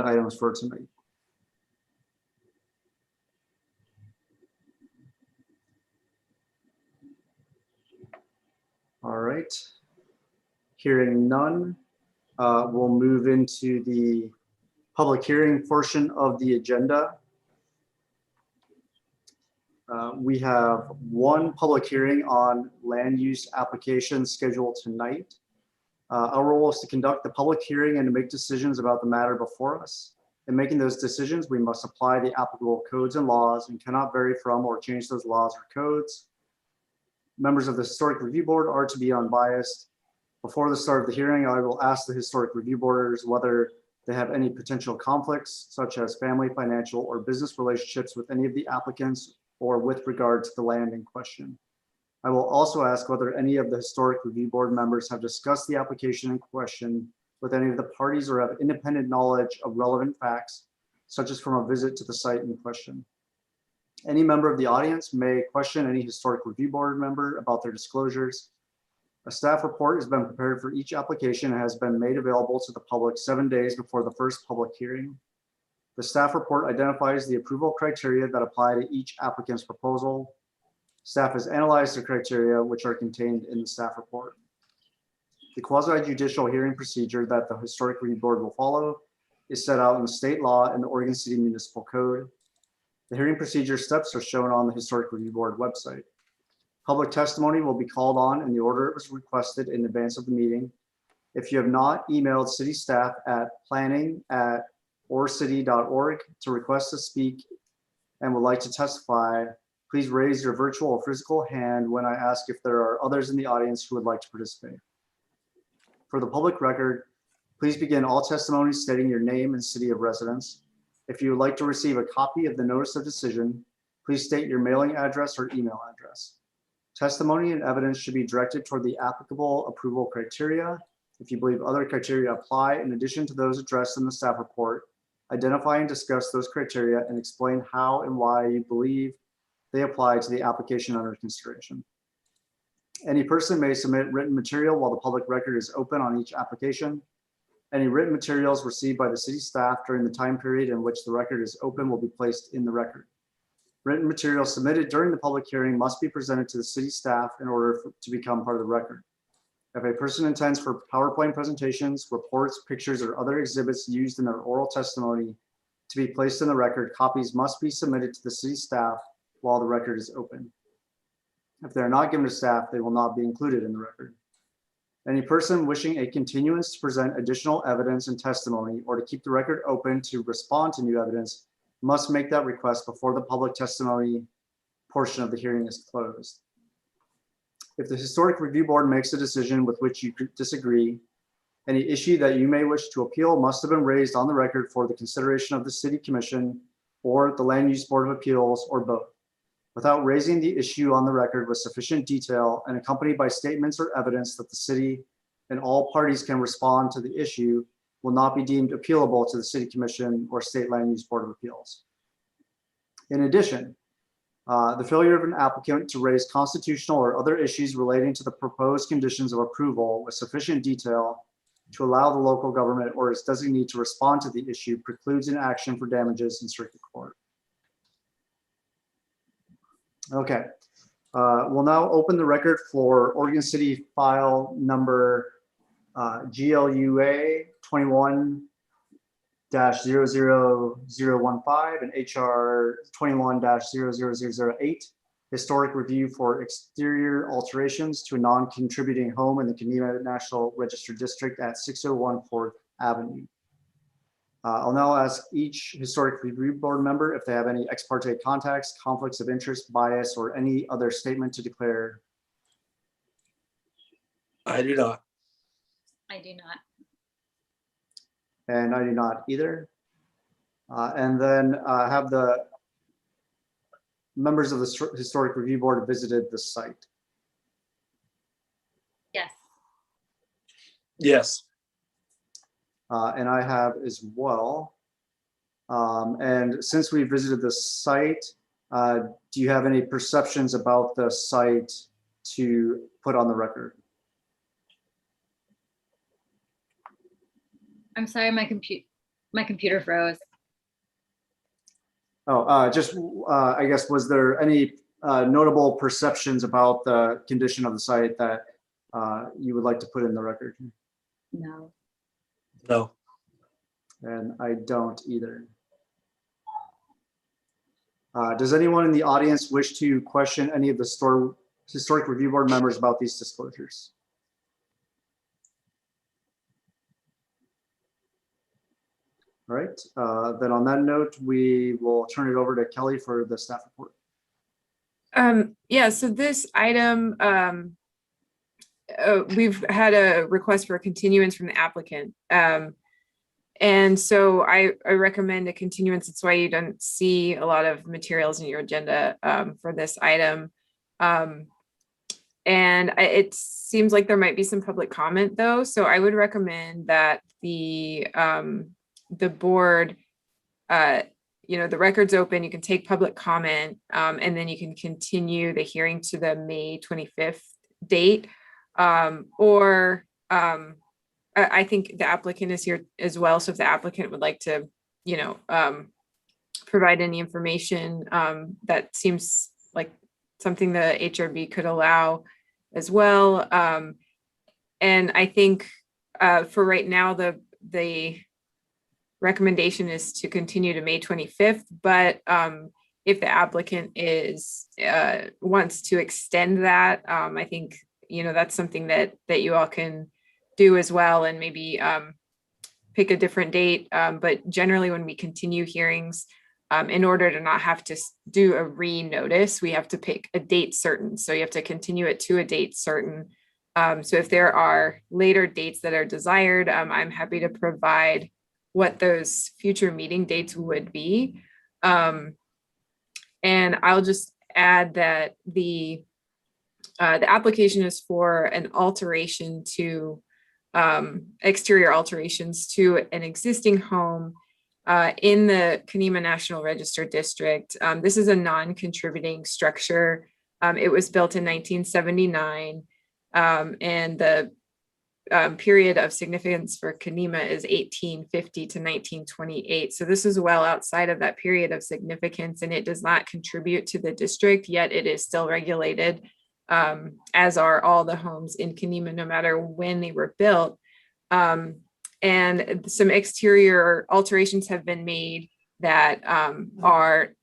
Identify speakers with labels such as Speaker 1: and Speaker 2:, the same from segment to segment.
Speaker 1: items for tonight. All right. Hearing none, we'll move into the public hearing portion of the agenda. We have one public hearing on land use application scheduled tonight. Our role is to conduct the public hearing and to make decisions about the matter before us. In making those decisions, we must apply the applicable codes and laws and cannot vary from or change those laws or codes. Members of the Historic Review Board are to be unbiased. Before the start of the hearing, I will ask the Historic Review Boarders whether they have any potential conflicts, such as family, financial, or business relationships with any of the applicants or with regard to the land in question. I will also ask whether any of the Historic Review Board members have discussed the application in question with any of the parties or have independent knowledge of relevant facts, such as from a visit to the site in question. Any member of the audience may question any Historic Review Board member about their disclosures. A staff report has been prepared for each application and has been made available to the public 7 days before the first public hearing. The staff report identifies the approval criteria that apply to each applicant's proposal. Staff has analyzed the criteria which are contained in the staff report. The quasi-judicial hearing procedure that the Historic Review Board will follow is set out in state law and the Oregon City Municipal Code. The hearing procedure steps are shown on the Historic Review Board website. Public testimony will be called on in the order it was requested in advance of the meeting. If you have not emailed city staff at planning@orcity.org to request to speak and would like to testify, please raise your virtual or physical hand when I ask if there are others in the audience who would like to participate. For the public record, please begin all testimonies stating your name and city of residence. If you would like to receive a copy of the notice of decision, please state your mailing address or email address. Testimony and evidence should be directed toward the applicable approval criteria. If you believe other criteria apply in addition to those addressed in the staff report, identify and discuss those criteria and explain how and why you believe they apply to the application under consideration. Any person may submit written material while the public record is open on each application. Any written materials received by the city staff during the time period in which the record is open will be placed in the record. Written materials submitted during the public hearing must be presented to the city staff in order to become part of the record. If a person intends for PowerPoint presentations, reports, pictures, or other exhibits used in their oral testimony to be placed in the record, copies must be submitted to the city staff while the record is open. If they are not given to staff, they will not be included in the record. Any person wishing a continuance to present additional evidence and testimony or to keep the record open to respond to new evidence must make that request before the public testimony portion of the hearing is closed. If the Historic Review Board makes a decision with which you disagree, any issue that you may wish to appeal must have been raised on the record for the consideration of the City Commission or the Land Use Board of Appeals or both. Without raising the issue on the record with sufficient detail and accompanied by statements or evidence that the city and all parties can respond to the issue, will not be deemed appealable to the City Commission or State Land Use Board of Appeals. In addition, the failure of an applicant to raise constitutional or other issues relating to the proposed conditions of approval with sufficient detail to allow the local government or its designee to respond to the issue precludes an action for damages in circuit court. Okay, we'll now open the record for Oregon City file number GLUA 21-00015 and HR 21-00008, historic review for exterior alterations to a non-contributing home in the Kenema National Register District at 601 4th Avenue. I'll now ask each Historic Review Board member if they have any ex parte contacts, conflicts of interest, bias, or any other statement to declare.
Speaker 2: I do not.
Speaker 3: I do not.
Speaker 1: And I do not either. And then have the members of the Historic Review Board visited the site?
Speaker 3: Yes.
Speaker 2: Yes.
Speaker 1: And I have as well. And since we visited the site, do you have any perceptions about the site to put on the record?
Speaker 3: I'm sorry, my My computer froze.
Speaker 1: Oh, I guess, was there any notable perceptions about the condition of the site that you would like to put in the record?
Speaker 3: No.
Speaker 2: No.
Speaker 1: And I don't either. Does anyone in the audience wish to question any of the historic review board members about these disclosures? All right, then on that note, we will turn it over to Kelly for the staff report.
Speaker 4: Yeah, so this item, we've had a request for a continuance from the applicant. And so I recommend a continuance. That's why you don't see a lot of materials in your agenda for this item. And it seems like there might be some public comment though. So I would recommend that the board, the record's open, you can take public comment, and then you can continue the hearing to the May 25th date. I think the applicant is here as well. So if the applicant would like to, provide any information, that seems like something the HRB could allow as well. And I think for right now, the recommendation is to continue to May 25th, but if the applicant wants to extend that, I think, that's something that you all can do as well, and maybe pick a different date. But generally when we continue hearings, in order to not have to do a re-notice, we have to pick a date certain. So you have to continue it to a date certain. So if there are later dates that are desired, I'm happy to provide what those future meeting dates would be. And I'll just add that the application is for an alteration to exterior alterations to an existing home in the Kenema National Register District. This is a non-contributing structure. It was built in 1979, and the period of significance for Kenema is 1850 to 1928. So this is well outside of that period of significance, and it does not contribute to the district, yet it is still regulated, as are all the homes in Kenema, no matter when they were built. And some exterior alterations have been made that are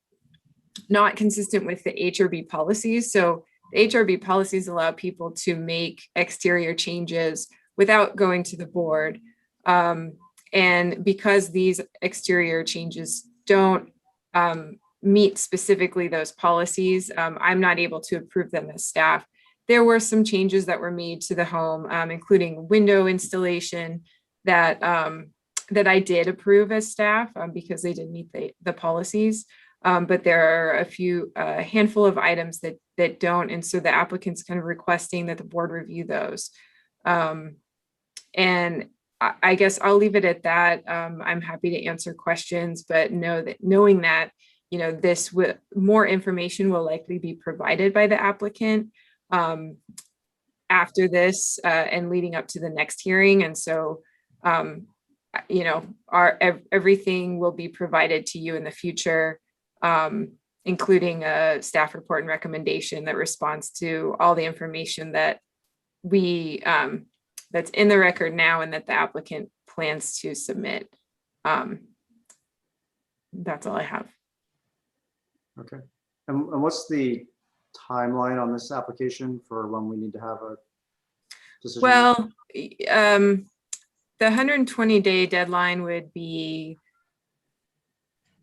Speaker 4: not consistent with the HRB policies. So the HRB policies allow people to make exterior changes without going to the board. And because these exterior changes don't meet specifically those policies, I'm not able to approve them as staff. There were some changes that were made to the home, including window installation that I did approve as staff because they didn't meet the policies. But there are a handful of items that don't. And so the applicant's kind of requesting that the board review those. And I guess I'll leave it at that. I'm happy to answer questions, but knowing that, more information will likely be provided by the applicant after this and leading up to the next hearing. And so, everything will be provided to you in the future, including a staff report and recommendation that responds to all the information that that's in the record now and that the applicant plans to submit. That's all I have.
Speaker 1: Okay. And what's the timeline on this application for when we need to have a decision?
Speaker 4: Well, the 120-day deadline would be,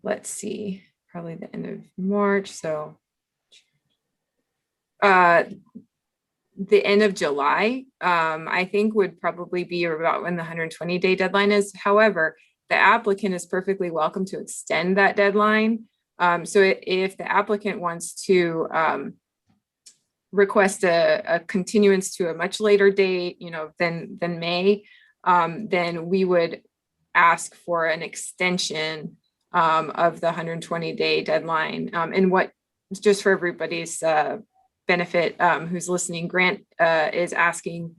Speaker 4: let's see, probably the end of March. So the end of July, I think would probably be about when the 120-day deadline is. However, the applicant is perfectly welcome to extend that deadline. So if the applicant wants to request a continuance to a much later date, than May, then we would ask for an extension of the 120-day deadline. And what, just for everybody's benefit who's listening, Grant is asking,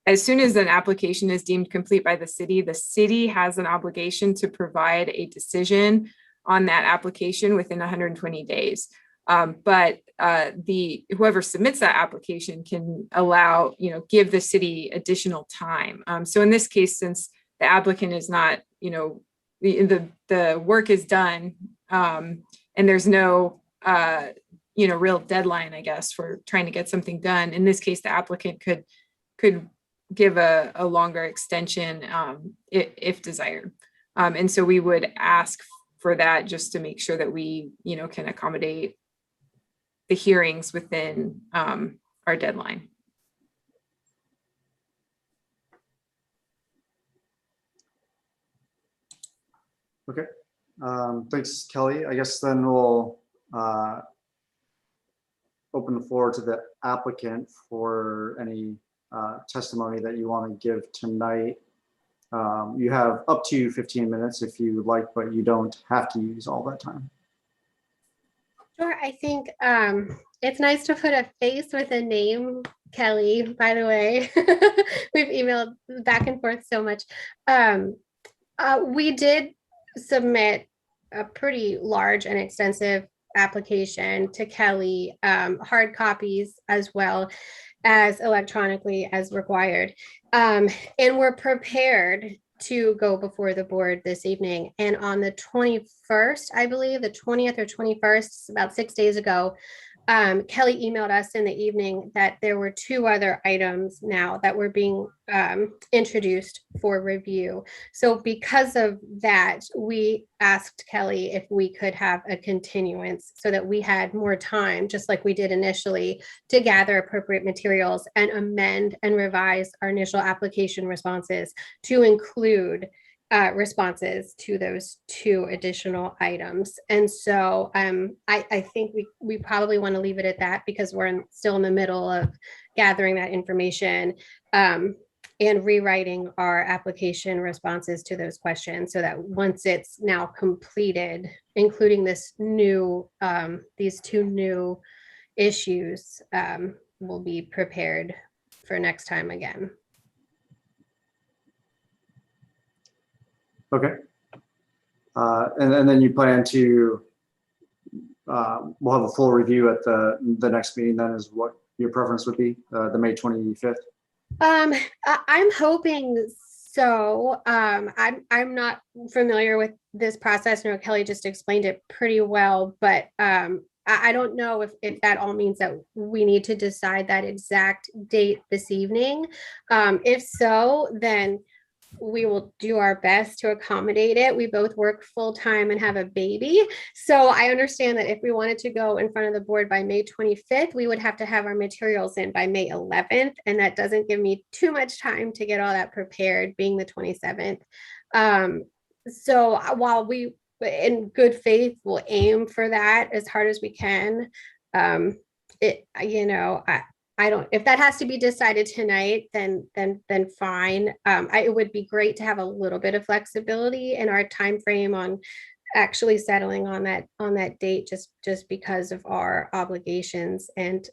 Speaker 4: as soon as an application is deemed complete by the city has an obligation to provide a decision on that application within 120 days. But whoever submits that application can allow, give the city additional time. So in this case, since the applicant is not, the work is done, and there's no, real deadline, I guess, for trying to get something done. In this case, the applicant could give a longer extension if desired. And so we would ask for that just to make sure that we, can accommodate the hearings within our deadline.
Speaker 1: Okay, thanks, Kelly. I guess then we'll open the floor to the applicant for any testimony that you want to give tonight. You have up to 15 minutes if you would like, but you don't have to use all that time.
Speaker 2: Sure. I think it's nice to put a face with a name, Kelly, by the way. We've emailed back and forth so much. We did submit a pretty large and extensive application to Kelly, hard copies as well as electronically as required. And we're prepared to go before the board this evening. And on the 21st, I believe the 20th or 21st, about 6 days ago, Kelly emailed us in the evening that there were 2 other items now that were being introduced for review. So because of that, we asked Kelly if we could have a continuance so that we had more time, just like we did initially, to gather appropriate materials and amend and revise our initial application responses to include responses to those 2 additional items. And so I think we probably want to leave it at that because we're still in the middle of gathering that information and rewriting our application responses to those questions so that once it's now completed, including this new, these 2 new issues, we'll be prepared for next time again.
Speaker 1: Okay. And then you plan to, we'll have a full review at the next meeting then is what your preference would be, the May 25th?
Speaker 2: I'm hoping so. I'm not familiar with this process. No, Kelly just explained it pretty well, but I don't know if that all means that we need to decide that exact date this evening. If so, then we will do our best to accommodate it. We both work full time and have a baby. So I understand that if we wanted to go in front of the board by May 25th, we would have to have our materials in by May 11th. And that doesn't give me too much time to get all that prepared, being the 27th. So while we, in good faith, will aim for that as hard as we can, I don't, if that has to be decided tonight, then fine. It would be great to have a little bit of flexibility in our time frame on actually settling on that date, just because of our obligations and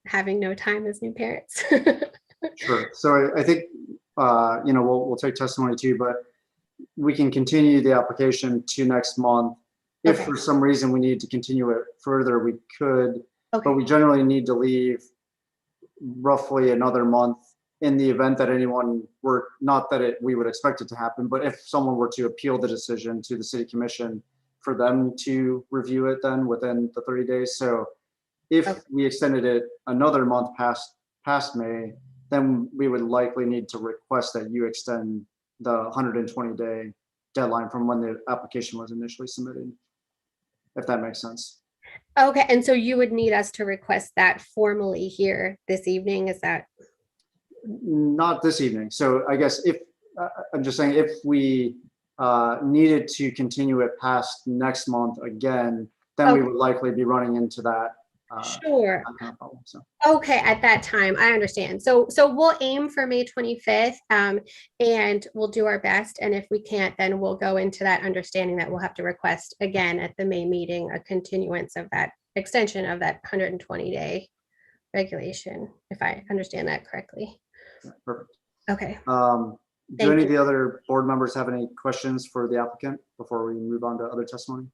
Speaker 2: having no time as new parents.
Speaker 1: Sure. So I think we'll take testimony too, but we can continue the application to next month. If
Speaker 2: Okay.
Speaker 1: for some reason we need to continue it further, we could,
Speaker 2: Okay.
Speaker 1: but we generally need to leave roughly another month in the event that anyone were, not that we would expect it to happen, but if someone were to appeal the decision to the city commission, for them to review it then within the 30 days. So if
Speaker 2: Okay.
Speaker 1: we extended it another month past May, then we would likely need to request that you extend the 120-day deadline from when the application was initially submitted, if that makes sense.
Speaker 2: Okay, and so you would need us to request that formally here this evening, is that?
Speaker 1: Not this evening. So I guess if, I'm just saying, if we needed to continue it past next month again, then we
Speaker 2: Okay.
Speaker 1: would likely be running into that
Speaker 2: Sure.
Speaker 1: kind of problem. So
Speaker 2: Okay, at that time, I understand. So we'll aim for May 25th, and we'll do our best. And if we can't, then we'll go into that understanding that we'll have to request again at the May meeting, a continuance of that extension of that 120-day regulation, if I understand that correctly.
Speaker 1: perfect.
Speaker 2: Okay.
Speaker 1: Do
Speaker 2: Thank
Speaker 1: any of
Speaker 2: you.
Speaker 1: the other board members have any questions for the applicant before we move on to other testimony?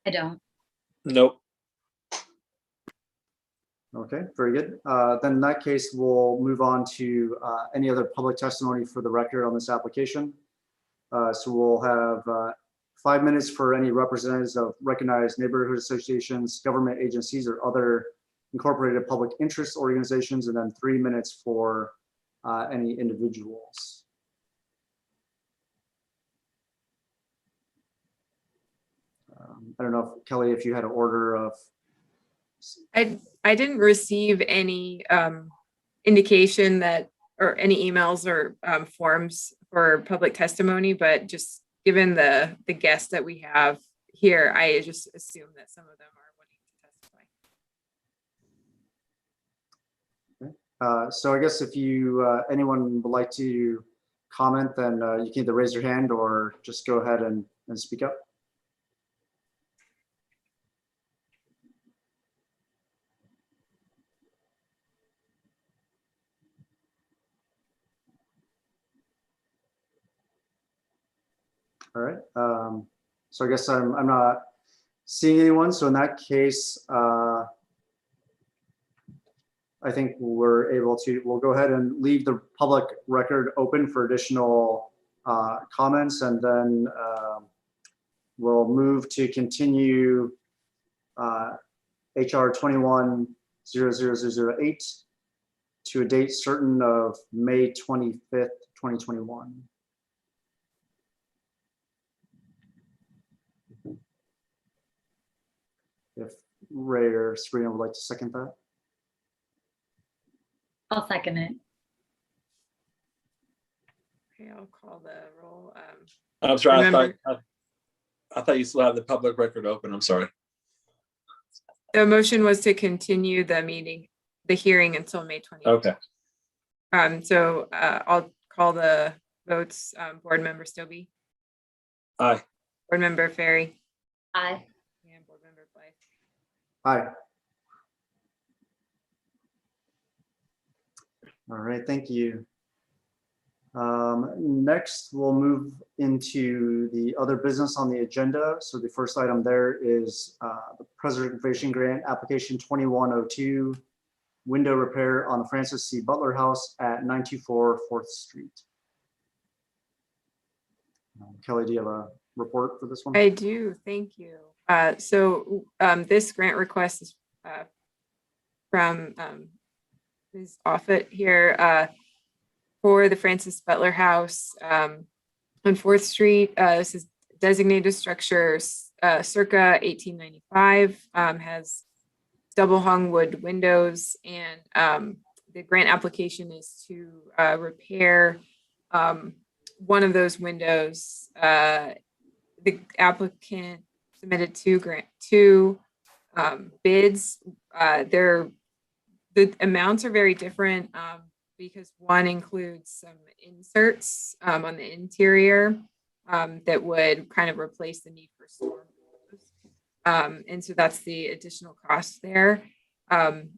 Speaker 3: I don't.
Speaker 5: Nope.
Speaker 1: Okay, very good. Then in that case, we'll move on to any other public testimony for the record on this application. So we'll have 5 minutes for any representatives of recognized neighborhood associations, government agencies, or other incorporated public interest organizations, and then 3 minutes for any individuals. I don't know if Kelly, if you had an order of.
Speaker 4: I didn't receive any indication that, or any emails or forms for public testimony, but just given the guests that we have here, I just assume that some of them are wanting to testify.
Speaker 1: So I guess if you, anyone would like to comment, then you can either raise your hand or just go ahead and speak up. All right. So I guess I'm not seeing anyone. So in that case, I think we'll go ahead and leave the public record open for additional comments, and then we'll move to continue HR 21-00008 to a date certain of May 25th, 2021. If Ray or Sabrina would like to second that.
Speaker 3: I'll second it.
Speaker 4: Okay, I'll call the roll.
Speaker 5: I'm sorry.
Speaker 4: Remember-
Speaker 5: I thought you still have the public record open. I'm sorry.
Speaker 4: The motion was to continue the meeting, the hearing until May 20th.
Speaker 5: Okay.
Speaker 4: So I'll call the votes. Board Member Stobie,
Speaker 5: Aye.
Speaker 4: Board Member Ferry,
Speaker 3: Aye.
Speaker 4: and Board Member Blythe.
Speaker 1: Aye. All right, thank you. Next, we'll move into the other business on the agenda. So the first item there is the preservation grant application 2102, window repair on the Francis C. Butler House at 924 4th Street. Kelly, do you have a report for this one?
Speaker 4: I do, thank you. So this grant request is from Ms. Offit here for the Francis Butler House on 4th Street. This is designated structures circa 1895, has double hung wood windows, and the grant application is to repair one of those windows. The applicant submitted two bids. The amounts are very different because one includes some inserts on the interior that would kind of replace the need for storm windows. And so that's the additional cost there.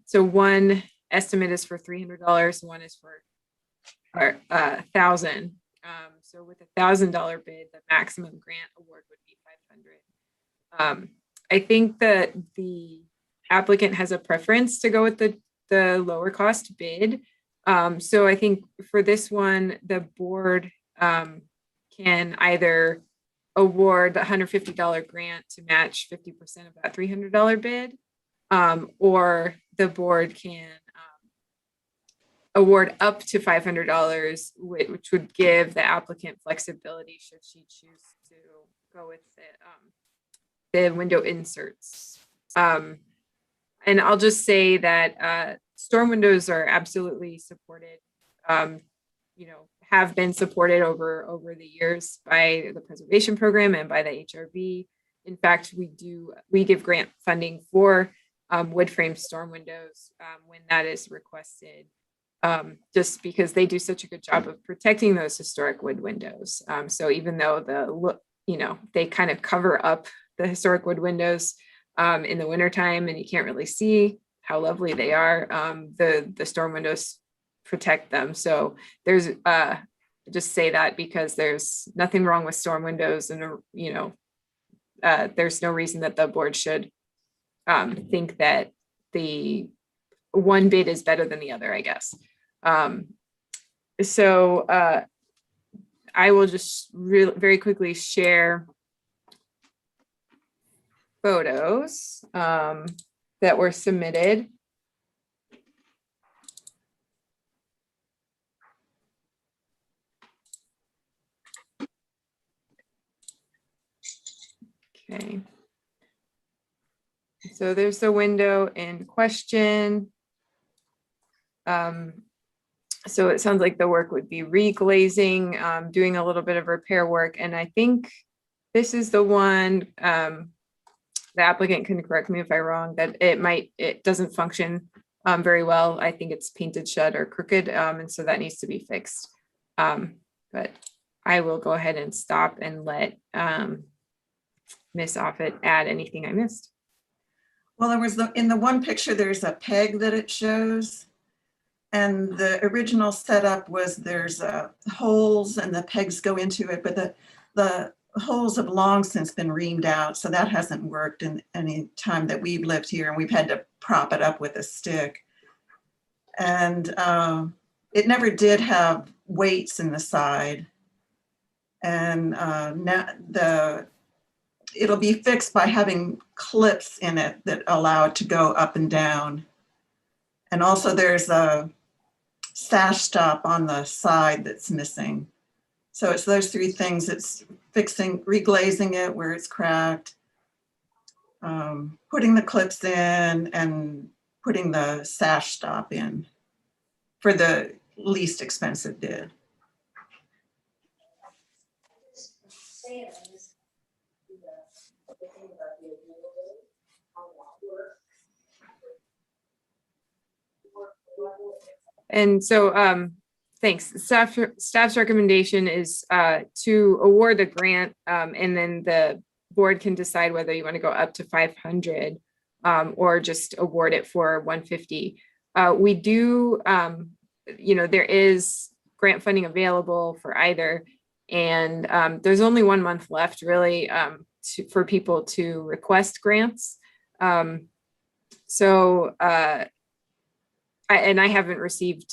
Speaker 4: So one estimate is for $300, one is for $1,000. So with $1,000 bid, the maximum grant award would be $500. I think that the applicant has a preference to go with the lower cost bid. So I think for this one, the board can either award the $150 grant to match 50% of that $300 bid, or the board can award up to $500, which would give the applicant flexibility should she choose to go with the window inserts. And I'll just say that storm windows are absolutely supported, have been supported over the years by the preservation program and by the HRB. In fact, we give grant funding for wood frame storm windows when that is requested, just because they do such a good job of protecting those historic wood windows. So even though they kind of cover up the historic wood windows in the wintertime and you can't really see how lovely they are, the storm windows protect them. So there's just say that because there's nothing wrong with storm windows, and there's no reason that the board should think that the one bid is better than the other, I guess. So I will just very quickly share photos that were submitted. Okay. So there's the window in question. So it sounds like the work would be reglazing, doing a little bit of repair work. And I think this is the one, the applicant can correct me if I'm wrong, that it doesn't function very well. I think it's painted shut or crooked. And so that needs to be fixed. But I will go ahead and stop and let Ms. Offit add anything I missed.
Speaker 6: Well, there was in the one picture, there's a peg that it shows. And the original setup was there's holes and the pegs go into it, but the holes have long since been reamed out. So that hasn't worked in any time that we've lived here, and we've had to prop it up with a stick. And it never did have weights in the side. And now it'll be fixed by having clips in it that allow it to go up and down. And also there's a sash stop on the side that's missing. So it's those three things. It's fixing, reglazing it where it's cracked, putting the clips in, and putting the sash stop in for the least expensive bid.
Speaker 4: And so thanks. Staff's recommendation is to award the grant, and then the board can decide whether you want to go up to 500 or just award it for 150. We do, there is grant funding available for either, and there's only 1 month left really for people to request grants. And I haven't received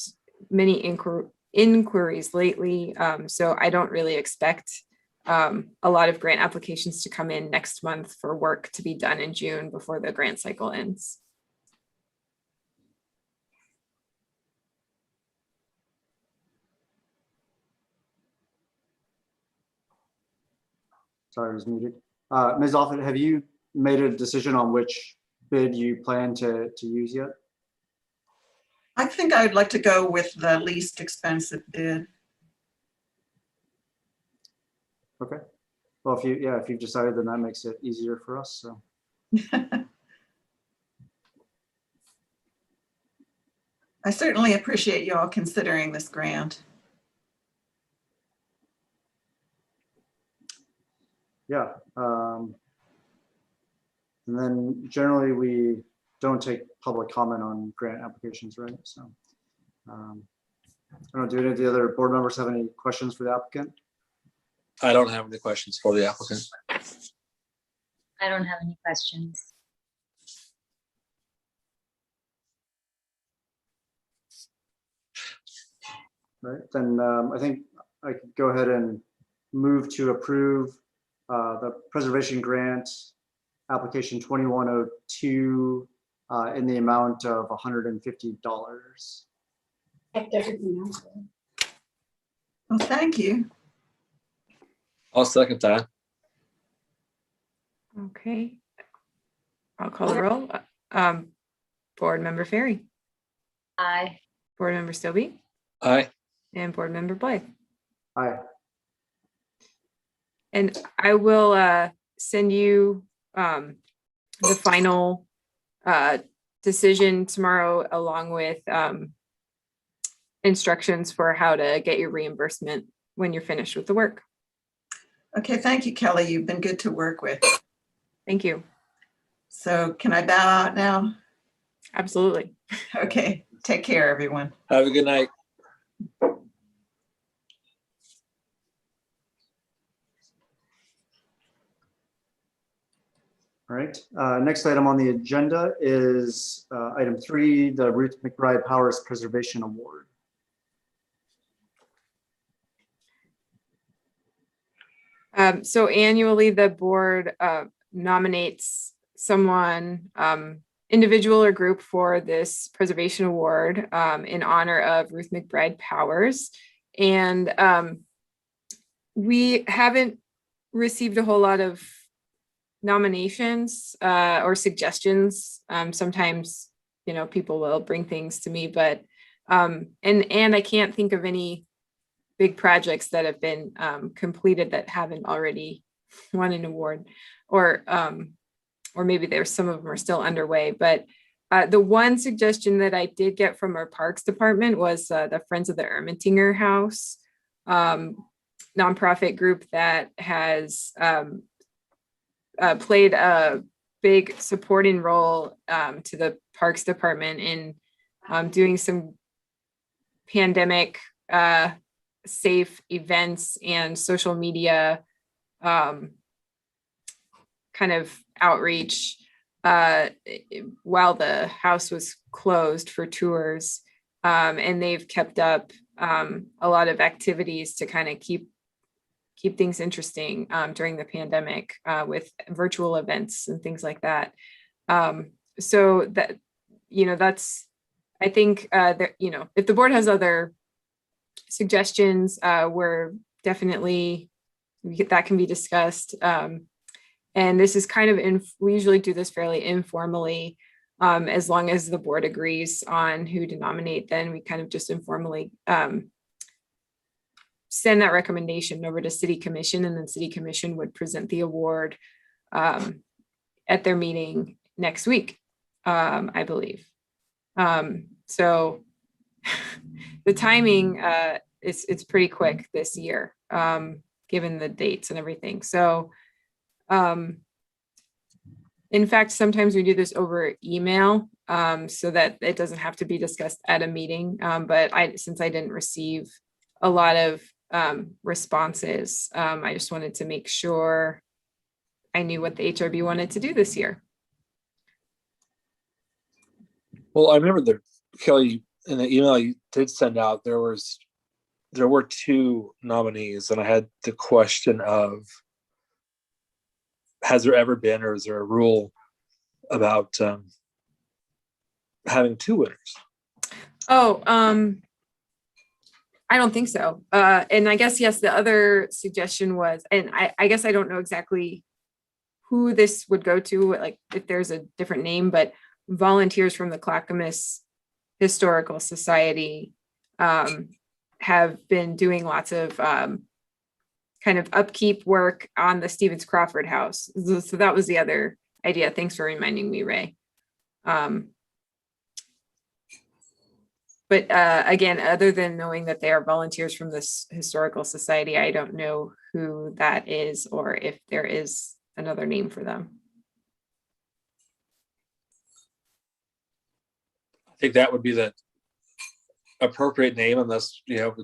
Speaker 4: many inquiries lately, so I don't really expect a lot of grant applications to come in next month for work to be done in June before the grant cycle ends.
Speaker 1: Sorry, I was muted. Ms. Offit, have you made a decision on which bid you plan to use yet?
Speaker 6: I think I'd like to go with the least expensive bid.
Speaker 1: Okay. Well, if you've decided, then that makes it easier for us. So.
Speaker 6: I certainly appreciate you all considering this grant.
Speaker 1: Yeah. And then generally we don't take public comment on grant applications, right? So I don't know, do any of the other board members have any questions for the applicant?
Speaker 5: I don't have any questions for the applicant.
Speaker 3: I don't have any questions.
Speaker 1: Right, then I think I could go ahead and move to approve the preservation grant application 2102 in the amount of $150.
Speaker 6: Well, thank you.
Speaker 5: I'll second that.
Speaker 4: Okay. I'll call the roll. Board Member Ferry,
Speaker 3: Aye.
Speaker 4: Board Member Stobie,
Speaker 5: Aye.
Speaker 4: and Board Member Blythe.
Speaker 1: Aye.
Speaker 4: And I will send you the final decision tomorrow, along with instructions for how to get your reimbursement when you're finished with the work.
Speaker 6: Okay, thank you, Kelly. You've been good to work with.
Speaker 4: Thank you.
Speaker 6: So can I bow out now?
Speaker 4: Absolutely.
Speaker 6: Okay, take care, everyone.
Speaker 5: Have a good night.
Speaker 1: All right, next item on the agenda is item 3, the Ruth McBride Powers Preservation Award.
Speaker 4: So annually, the board nominates someone, individual or group, for this preservation award in honor of Ruth McBride Powers. And we haven't received a whole lot of nominations or suggestions. Sometimes, you know, people will bring things to me, but and I can't think of any big projects that have been completed that haven't already won an award, or maybe there's some of them are still underway. But the one suggestion that I did get from our Parks Department was the Friends of the Ermentinger House, nonprofit group that has played a big supporting role to the Parks Department in doing some pandemic safe events and social media kind of outreach while the house was closed for tours. And they've kept up a lot of activities to kind of keep things interesting during the pandemic with virtual events and things like that. So that, you know, that's, I think that, you know, if the board has other suggestions, we're definitely, that can be discussed. And this is kind of, we usually do this fairly informally. As long as the board agrees on who to nominate, then we kind of just informally send that recommendation over to City Commission, and then City Commission would present the award at their meeting next week, I believe. So the timing, it's pretty quick this year, given the dates and everything. So in fact, sometimes we do this over email so that it doesn't have to be discussed at a meeting. But since I didn't receive a lot of responses, I just wanted to make sure I knew what the HRB wanted to do this year.
Speaker 5: Well, I remember that, Kelly, in the email you did send out, there were 2 nominees, and I had the question of, has there ever been, or is there a rule about having 2 winners?
Speaker 4: Oh, I don't think so. And I guess, yes, the other suggestion was, and I guess I don't know exactly who this would go to, like if there's a different name, but volunteers from the Clackamas Historical Society have been doing lots of kind of upkeep work on the Stevens Crawford house. So that was the other idea. Thanks for reminding me, Ray. But again, other than knowing that they are volunteers from this historical society, I don't know who that is or if there is another name for them.
Speaker 5: I think that would be the appropriate name, unless, you know,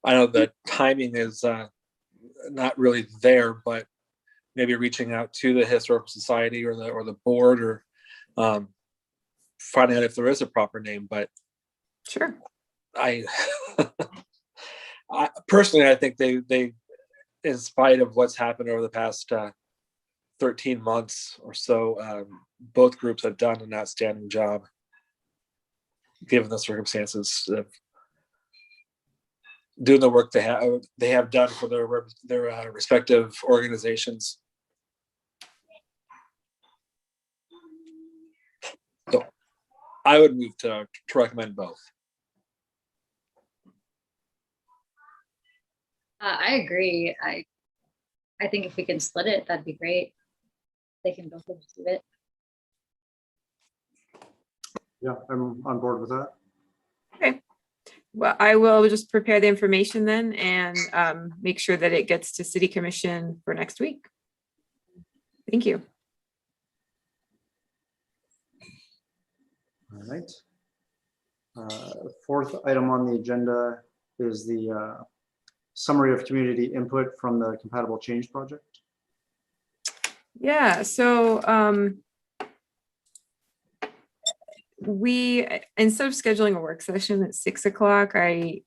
Speaker 5: I know that timing is not really there, but maybe reaching out to the historical society or the board, or finding out if there is a proper name. But
Speaker 4: Sure.
Speaker 5: I personally, I think they, in spite of what's happened over the past 13 months or so, both groups have done an outstanding job, given the circumstances of doing the work they have done for their respective organizations. So I would move to recommend both.
Speaker 3: I agree. I think if we can split it, that'd be great. They can both receive it.
Speaker 1: Yeah, I'm on board with that.
Speaker 4: Okay. Well, I will just prepare the information then and make sure that it gets to City Commission for next week. Thank you.
Speaker 1: All right. Fourth item on the agenda is the summary of community input from the Compatible Change Project.
Speaker 4: Yeah, so we, instead of scheduling a work session at 6 o'clock,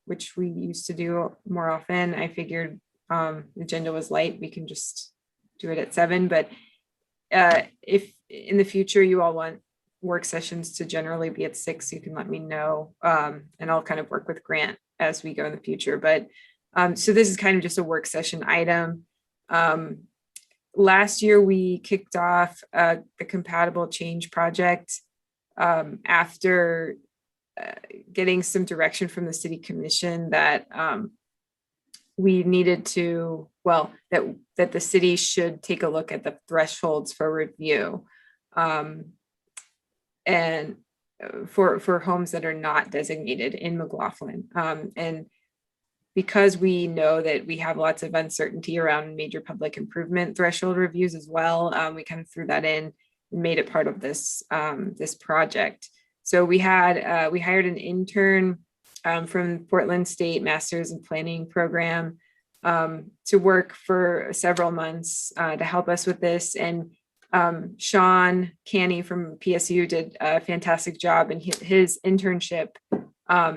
Speaker 4: which we used to do more often, I figured the agenda was light, we can just do it at 7. But if in the future you all want work sessions to generally be at 6, you can let me know, and I'll kind of work with Grant as we go in the future. But so this is kind of just a work session item. Last year we kicked off the Compatible Change Project after getting some direction from the City Commission that we needed to, well, that the city should take a look at the thresholds for review, and for homes that are not designated in McLaughlin. And because we know that we have lots of uncertainty around major public improvement threshold reviews as well, we kind of threw that in and made it part of this this project. So we hired an intern from Portland State Masters in Planning program to work for several months to help us with this. And Sean Canny from PSU did a fantastic job, and his internship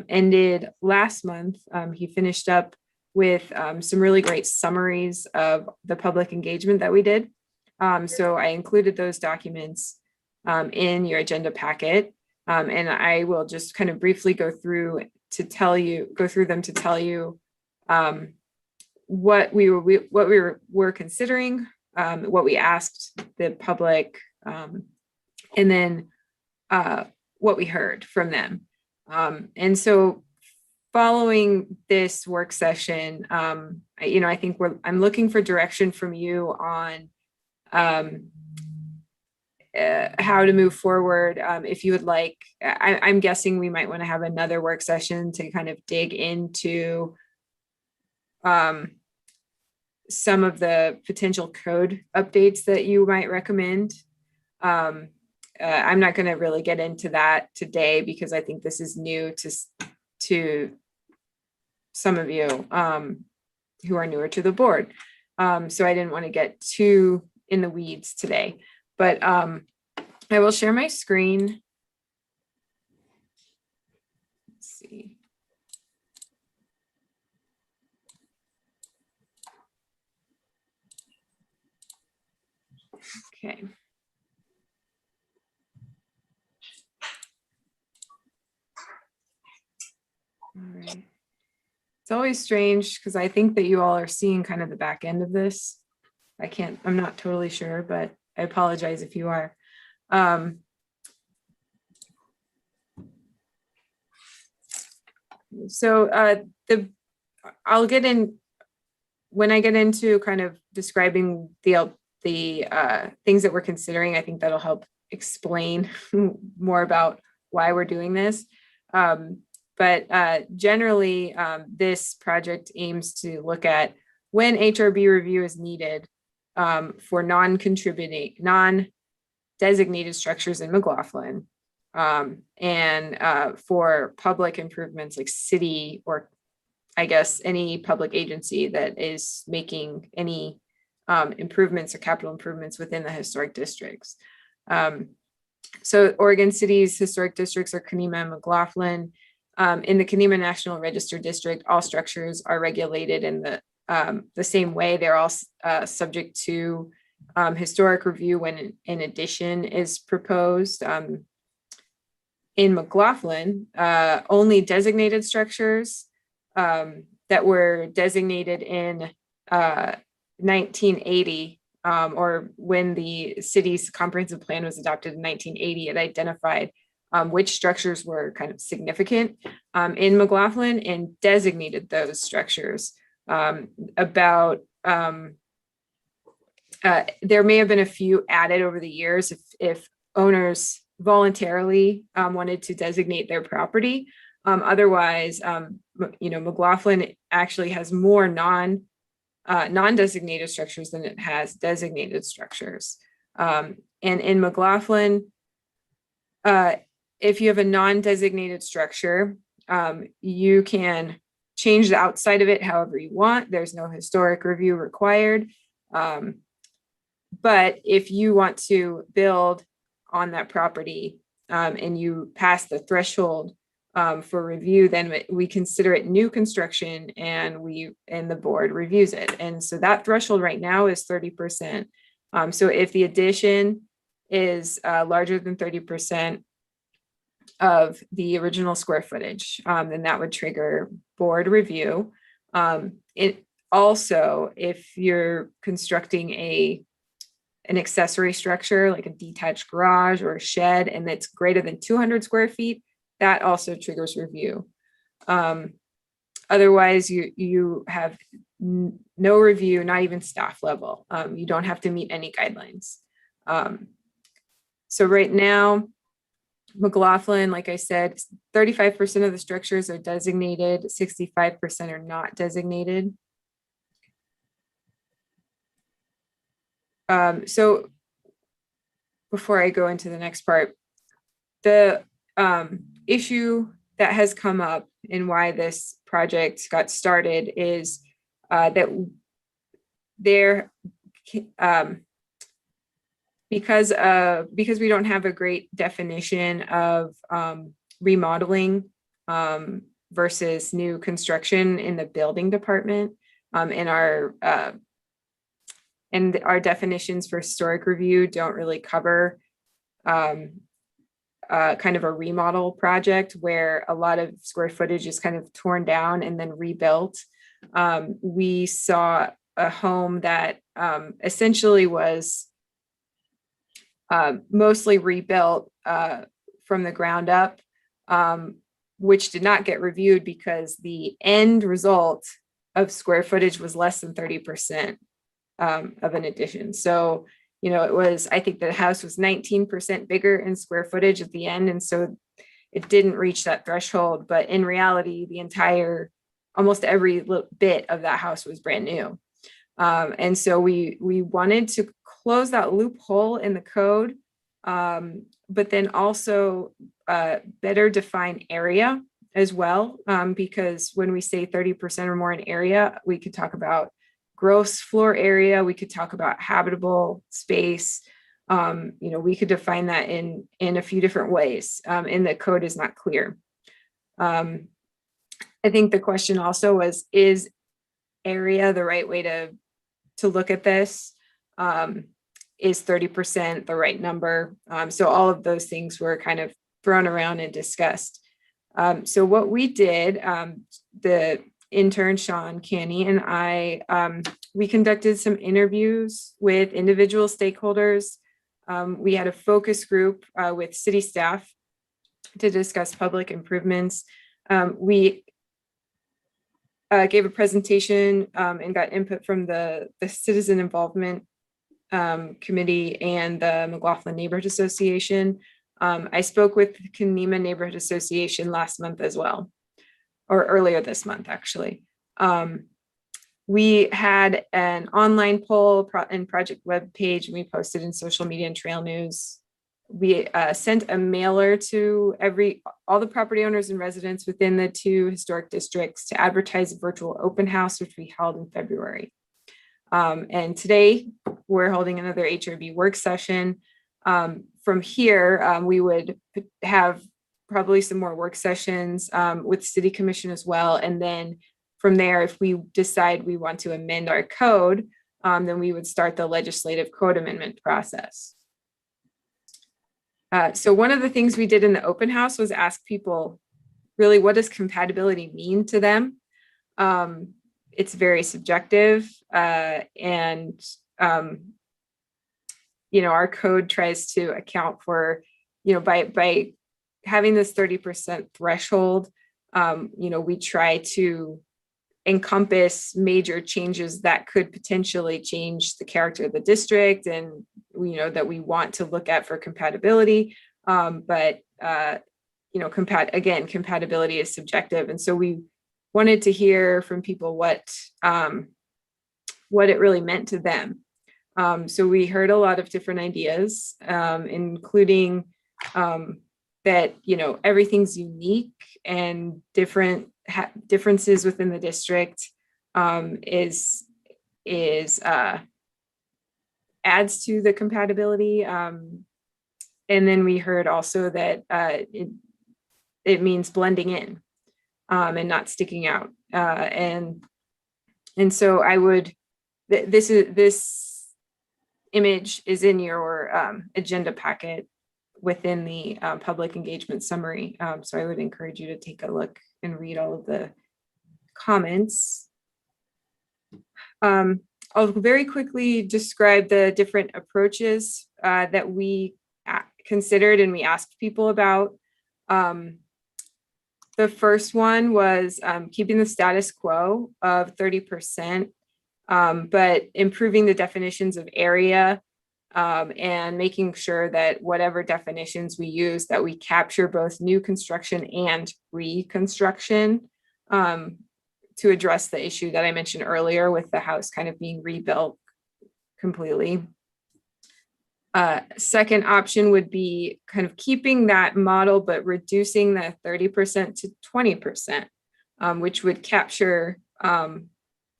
Speaker 4: ended last month. He finished up with some really great summaries of the public engagement that we did. So I included those documents in your agenda packet, and I will just kind of briefly go through them to tell you what we were considering, what we asked the public, and then what we heard from them. And so following this work session, I think I'm looking for direction from you on how to move forward. If you would like, I'm guessing we might want to have another work session to kind of dig into some of the potential code updates that you might recommend. I'm not going to really get into that today because I think this is new to some of you who are newer to the board. So I didn't want to get too in the weeds today, but I will share my screen. Let's see. Okay. All right. It's always strange because I think that you all are seeing kind of the back end of this. I'm not totally sure, but I apologize if you are. I'll get in when I get into kind of describing the things that we're considering. I think that'll help explain more about why we're doing this. But generally, this project aims to look at when HRB review is needed for non-designated structures in McLaughlin, and for public improvements like city, or I guess any public agency that is making any improvements or capital improvements within the historic districts. So Oregon City's historic districts are Kenema and McLaughlin. In the Kenema National Register District, all structures are regulated in the same way. They're all subject to historic review when an addition is proposed. In McLaughlin, only designated structures that were designated in 1980, or when the city's comprehensive plan was adopted in 1980, it identified which structures were kind of significant in McLaughlin and designated those structures. There may have been a few added over the years if owners voluntarily wanted to designate their property. Otherwise, McLaughlin actually has more non-designated structures than it has designated structures. And in McLaughlin, if you have a non-designated structure, you can change the outside of it however you want. There's no historic review required. But if you want to build on that property and you pass the threshold for review, then we consider it new construction and the board reviews it. And so that threshold right now is 30%. So if the addition is larger than 30% of the original square footage, then that would trigger board review. It also, if you're constructing an accessory structure like a detached garage or a shed and it's greater than 200 square feet, that also triggers review. Otherwise, you have no review, not even staff level. You don't have to meet any guidelines. So right now, McLaughlin, like I said, 35% of the structures are designated, 65% are not designated. So before I go into the next part, the issue that has come up and why this project got started is that there, because we don't have a great definition of remodeling versus new construction in the building department, and our definitions for historic review don't really cover kind of a remodel project where a lot of square footage is kind of torn down and then rebuilt. We saw a home that essentially was mostly rebuilt from the ground up, which did not get reviewed because the end result of square footage was less than 30% of an addition. So, you know, it was, I think the house was 19% bigger in square footage at the end. And so it didn't reach that threshold, but in reality, almost every little bit of that house was brand new. And so we wanted to close that loophole in the code, but then also better define area as well, because when we say 30% or more in area, we could talk about gross floor area, we could talk about habitable space. You know, we could define that in a few different ways, and the code is not clear. I think the question also was, is area the right way to look at this? Is 30% the right number? So all of those things were kind of thrown around and discussed. So what we did, the intern Sean Canny and I, we conducted some interviews with individual stakeholders. We had a focus group with city staff to discuss public improvements. We gave a presentation and got input from the Citizen Involvement Committee and the McLaughlin Neighborhood Association. I spoke with the Kenema Neighborhood Association last month as well, or earlier this month, actually. We had an online poll and project web page, and we posted in social media and trail news. We sent a mailer to all the property owners and residents within the 2 historic districts to advertise a virtual open house, which we held in February. And today we're holding another HRB work session. From here, we would have probably some more work sessions with City Commission as well. And then from there, if we decide we want to amend our code, then we would start the legislative code amendment process. So one of the things we did in the open house was ask people, really, what does compatibility mean to them? It's very subjective, and you know, our code tries to account for, you know, by having this 30% threshold, you know, we try to encompass major changes that could potentially change the character of the district, and you know, that we want to look at for compatibility. But you know, compatibility is subjective, and so we wanted to hear from people what it really meant to them. So we heard a lot of different ideas, including that, you know, everything's unique and differences within the district adds to the compatibility. And then we heard also that it means blending in and not sticking out. And so I would, this image is in your agenda packet within the public engagement summary. So I would encourage you to take a look and read all of the comments. I'll very quickly describe the different approaches that we considered and we asked people about. The first one was keeping the status quo of 30%, but improving the definitions of area and making sure that whatever definitions we use, that we capture both new construction and reconstruction to address the issue that I mentioned earlier with the house kind of being rebuilt completely. Second option would be kind of keeping that model, but reducing the 30% to 20%, which would capture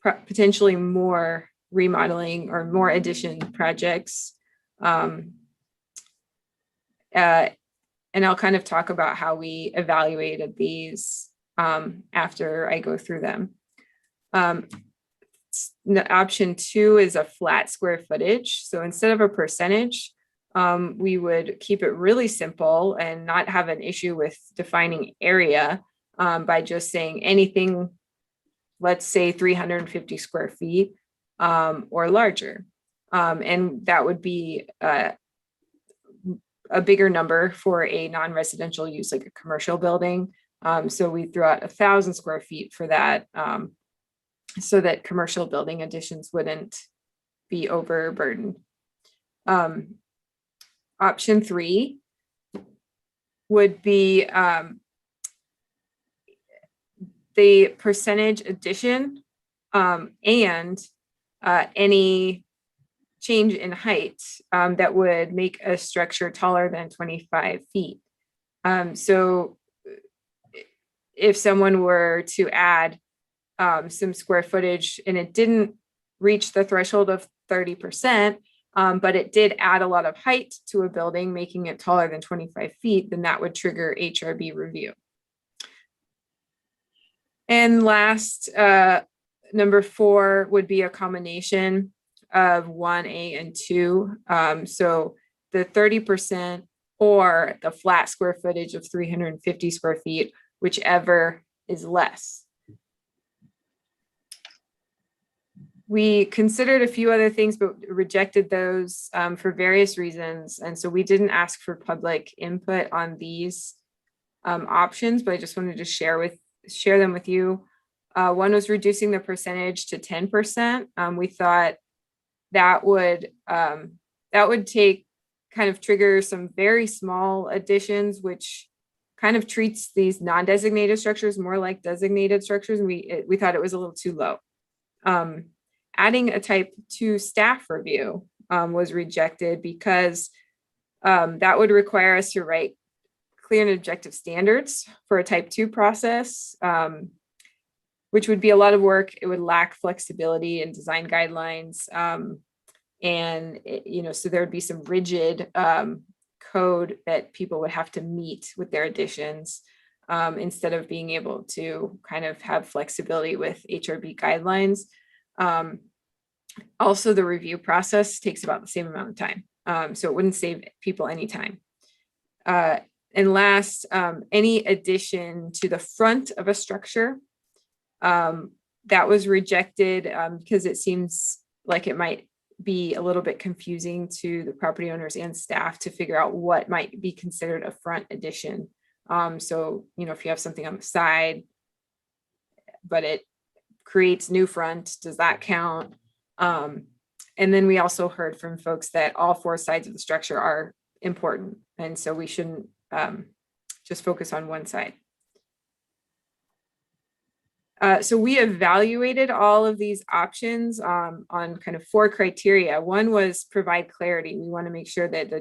Speaker 4: potentially more remodeling or more addition projects. And I'll kind of talk about how we evaluated these after I go through them. Option 2 is a flat square footage. So instead of a percentage, we would keep it really simple and not have an issue with defining area by just saying anything, let's say 350 square feet or larger. And that would be a bigger number for a non-residential use, like a commercial building. So we threw out 1,000 square feet for that, so that commercial building additions wouldn't be overburdened. Option 3 would be the percentage addition and any change in height that would make a structure taller than 25 feet. So if someone were to add some square footage and it didn't reach the threshold of 30%, but it did add a lot of height to a building, making it taller than 25 feet, then that would trigger HRB review. And last, number 4 would be a combination of 1A and 2. So the 30% or the flat square footage of 350 square feet, whichever is less. We considered a few other things, but rejected those for various reasons. And so we didn't ask for public input on these options, but I just wanted to share them with you. One was reducing the percentage to 10%. We thought that would trigger some very small additions, which kind of treats these non-designated structures more like designated structures. And we thought it was a little too low. Adding a type 2 staff review was rejected because that would require us to write clear and objective standards for a type 2 process, which would be a lot of work. It would lack flexibility in design guidelines. So there would be some rigid code that people would have to meet with their additions instead of being able to kind of have flexibility with HRB guidelines. Also, the review process takes about the same amount of time. So it wouldn't save people any time. And last, any addition to the front of a structure, that was rejected because it seems like it might be a little bit confusing to the property owners and staff to figure out what might be considered a front addition. So, if you have something on the side, but it creates new front, does that count? And then we also heard from folks that all 4 sides of the structure are important. And so we shouldn't just focus on one side. So we evaluated all of these options on kind of 4 criteria. One was provide clarity. We want to make sure that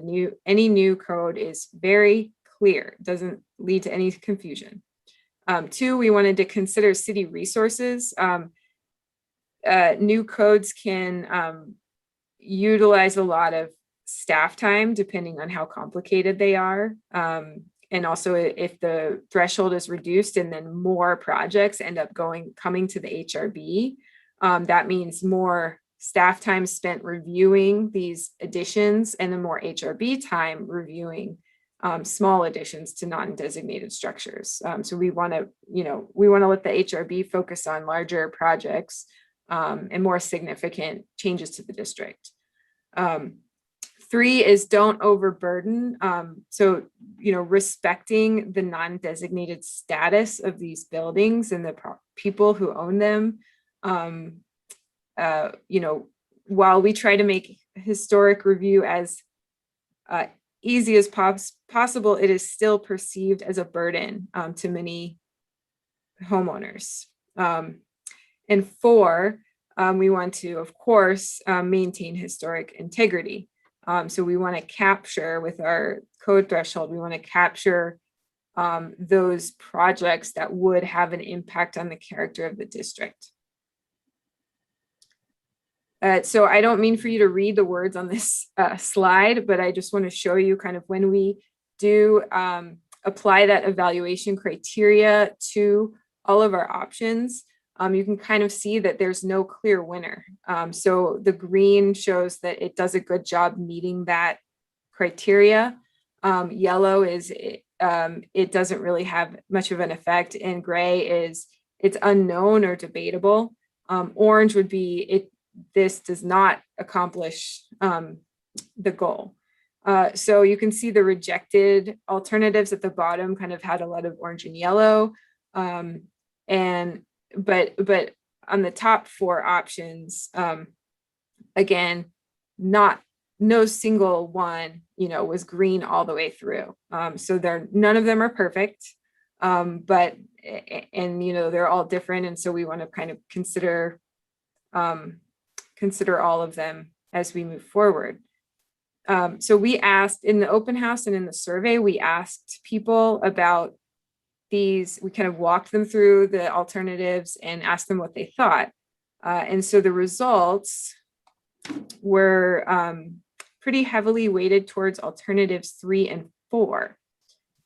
Speaker 4: any new code is very clear, doesn't lead to any confusion. 2, we wanted to consider city resources. New codes can utilize a lot of staff time depending on how complicated they are. And also if the threshold is reduced and then more projects end up coming to the HRB, that means more staff time spent reviewing these additions and then more HRB time reviewing small additions to non-designated structures. So we want to let the HRB focus on larger projects and more significant changes to the district. 3 is don't overburden. So, respecting the non-designated status of these buildings and the people who own them. While we try to make historic review as easy as possible, it is still perceived as a burden to many homeowners. And 4, we want to, of course, maintain historic integrity. So we want to capture with our code threshold, we want to capture those projects that would have an impact on the character of the district. So I don't mean for you to read the words on this slide, but I just want to show you kind of when we do apply that evaluation criteria to all of our options, you can kind of see that there's no clear winner. So the green shows that it does a good job meeting that criteria. Yellow is it doesn't really have much of an effect, and gray is it's unknown or debatable. Orange would be this does not accomplish the goal. So you can see the rejected alternatives at the bottom kind of had a lot of orange and yellow. But on the top 4 options, again, no single one, was green all the way through. So none of them are perfect, but they're all different. And so we want to kind of consider all of them as we move forward. So we asked in the open house and in the survey, we asked people about these, we kind of walked them through the alternatives and asked them what they thought. And so the results were pretty heavily weighted towards alternatives 3 and 4.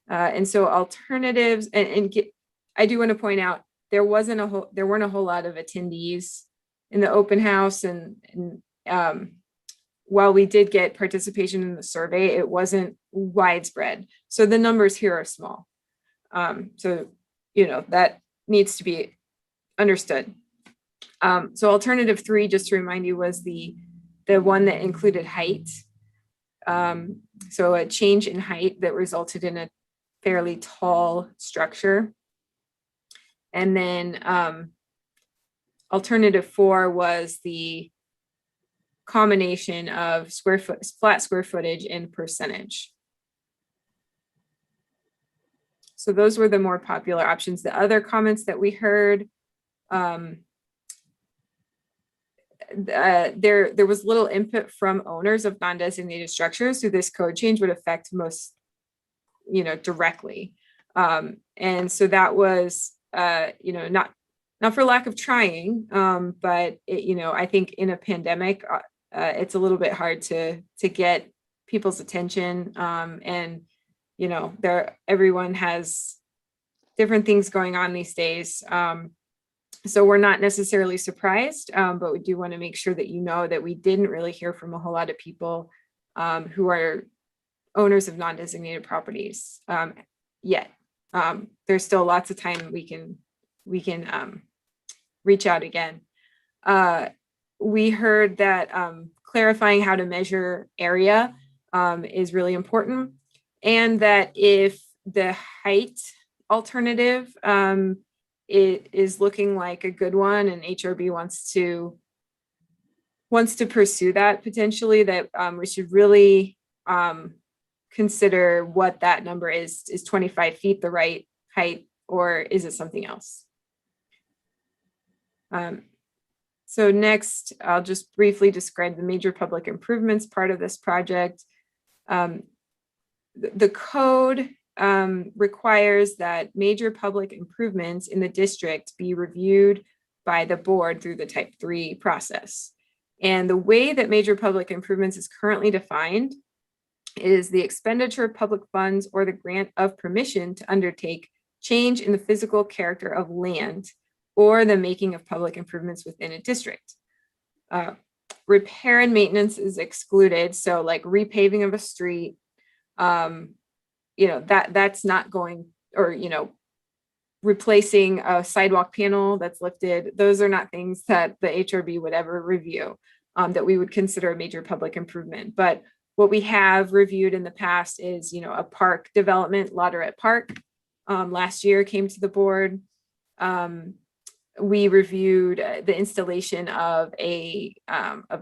Speaker 4: And so alternatives, I do want to point out, there weren't a whole lot of attendees in the open house, and while we did get participation in the survey, it wasn't widespread. So the numbers here are small. So, that needs to be understood. So alternative 3, just to remind you, was the one that included height. So a change in height that resulted in a fairly tall structure. And then alternative 4 was the combination of flat square footage and percentage. So those were the more popular options. The other comments that we heard, there was little input from owners of non-designated structures who this code change would affect most, directly. And so that was, not for lack of trying, but I think in a pandemic, it's a little bit hard to get people's attention, and everyone has different things going on these days. So we're not necessarily surprised, but we do want to make sure that that we didn't really hear from a whole lot of people who are owners of non-designated properties yet. There's still lots of time we can reach out again. We heard that clarifying how to measure area is really important, and that if the height alternative it is looking like a good one and HRB wants to pursue that potentially, that we should really consider what that number is. Is 25 feet the right height, or is it something else? So next, I'll just briefly describe the major public improvements part of this project. The code requires that major public improvements in the district be reviewed by the board through the type 3 process. And the way that major public improvements is currently defined is the expenditure of public funds or the grant of permission to undertake change in the physical character of land or the making of public improvements within a district. Repair and maintenance is excluded. So like repaving of a street, that's not going, or, replacing a sidewalk panel that's lifted. Those are not things that the HRB would ever review, that we would consider a major public improvement. But what we have reviewed in the past is, a park development, Lauderette Park, last year came to the board. We reviewed the installation of a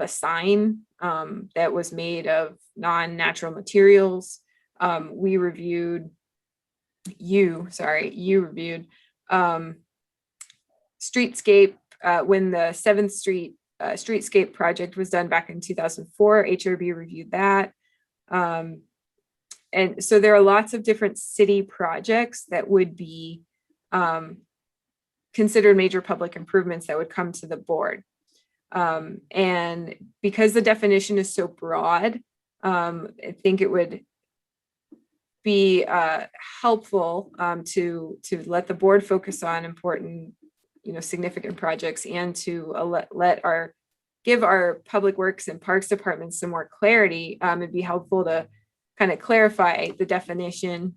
Speaker 4: sign that was made of non-natural materials. You reviewed streetscape when the 7th Street streetscape project was done back in 2004. HRB reviewed that. And so there are lots of different city projects that would be considered major public improvements that would come to the board. And because the definition is so broad, I think it would be helpful to let the board focus on important, significant projects, and to give our public works and parks departments some more clarity. It'd be helpful to kind of clarify the definition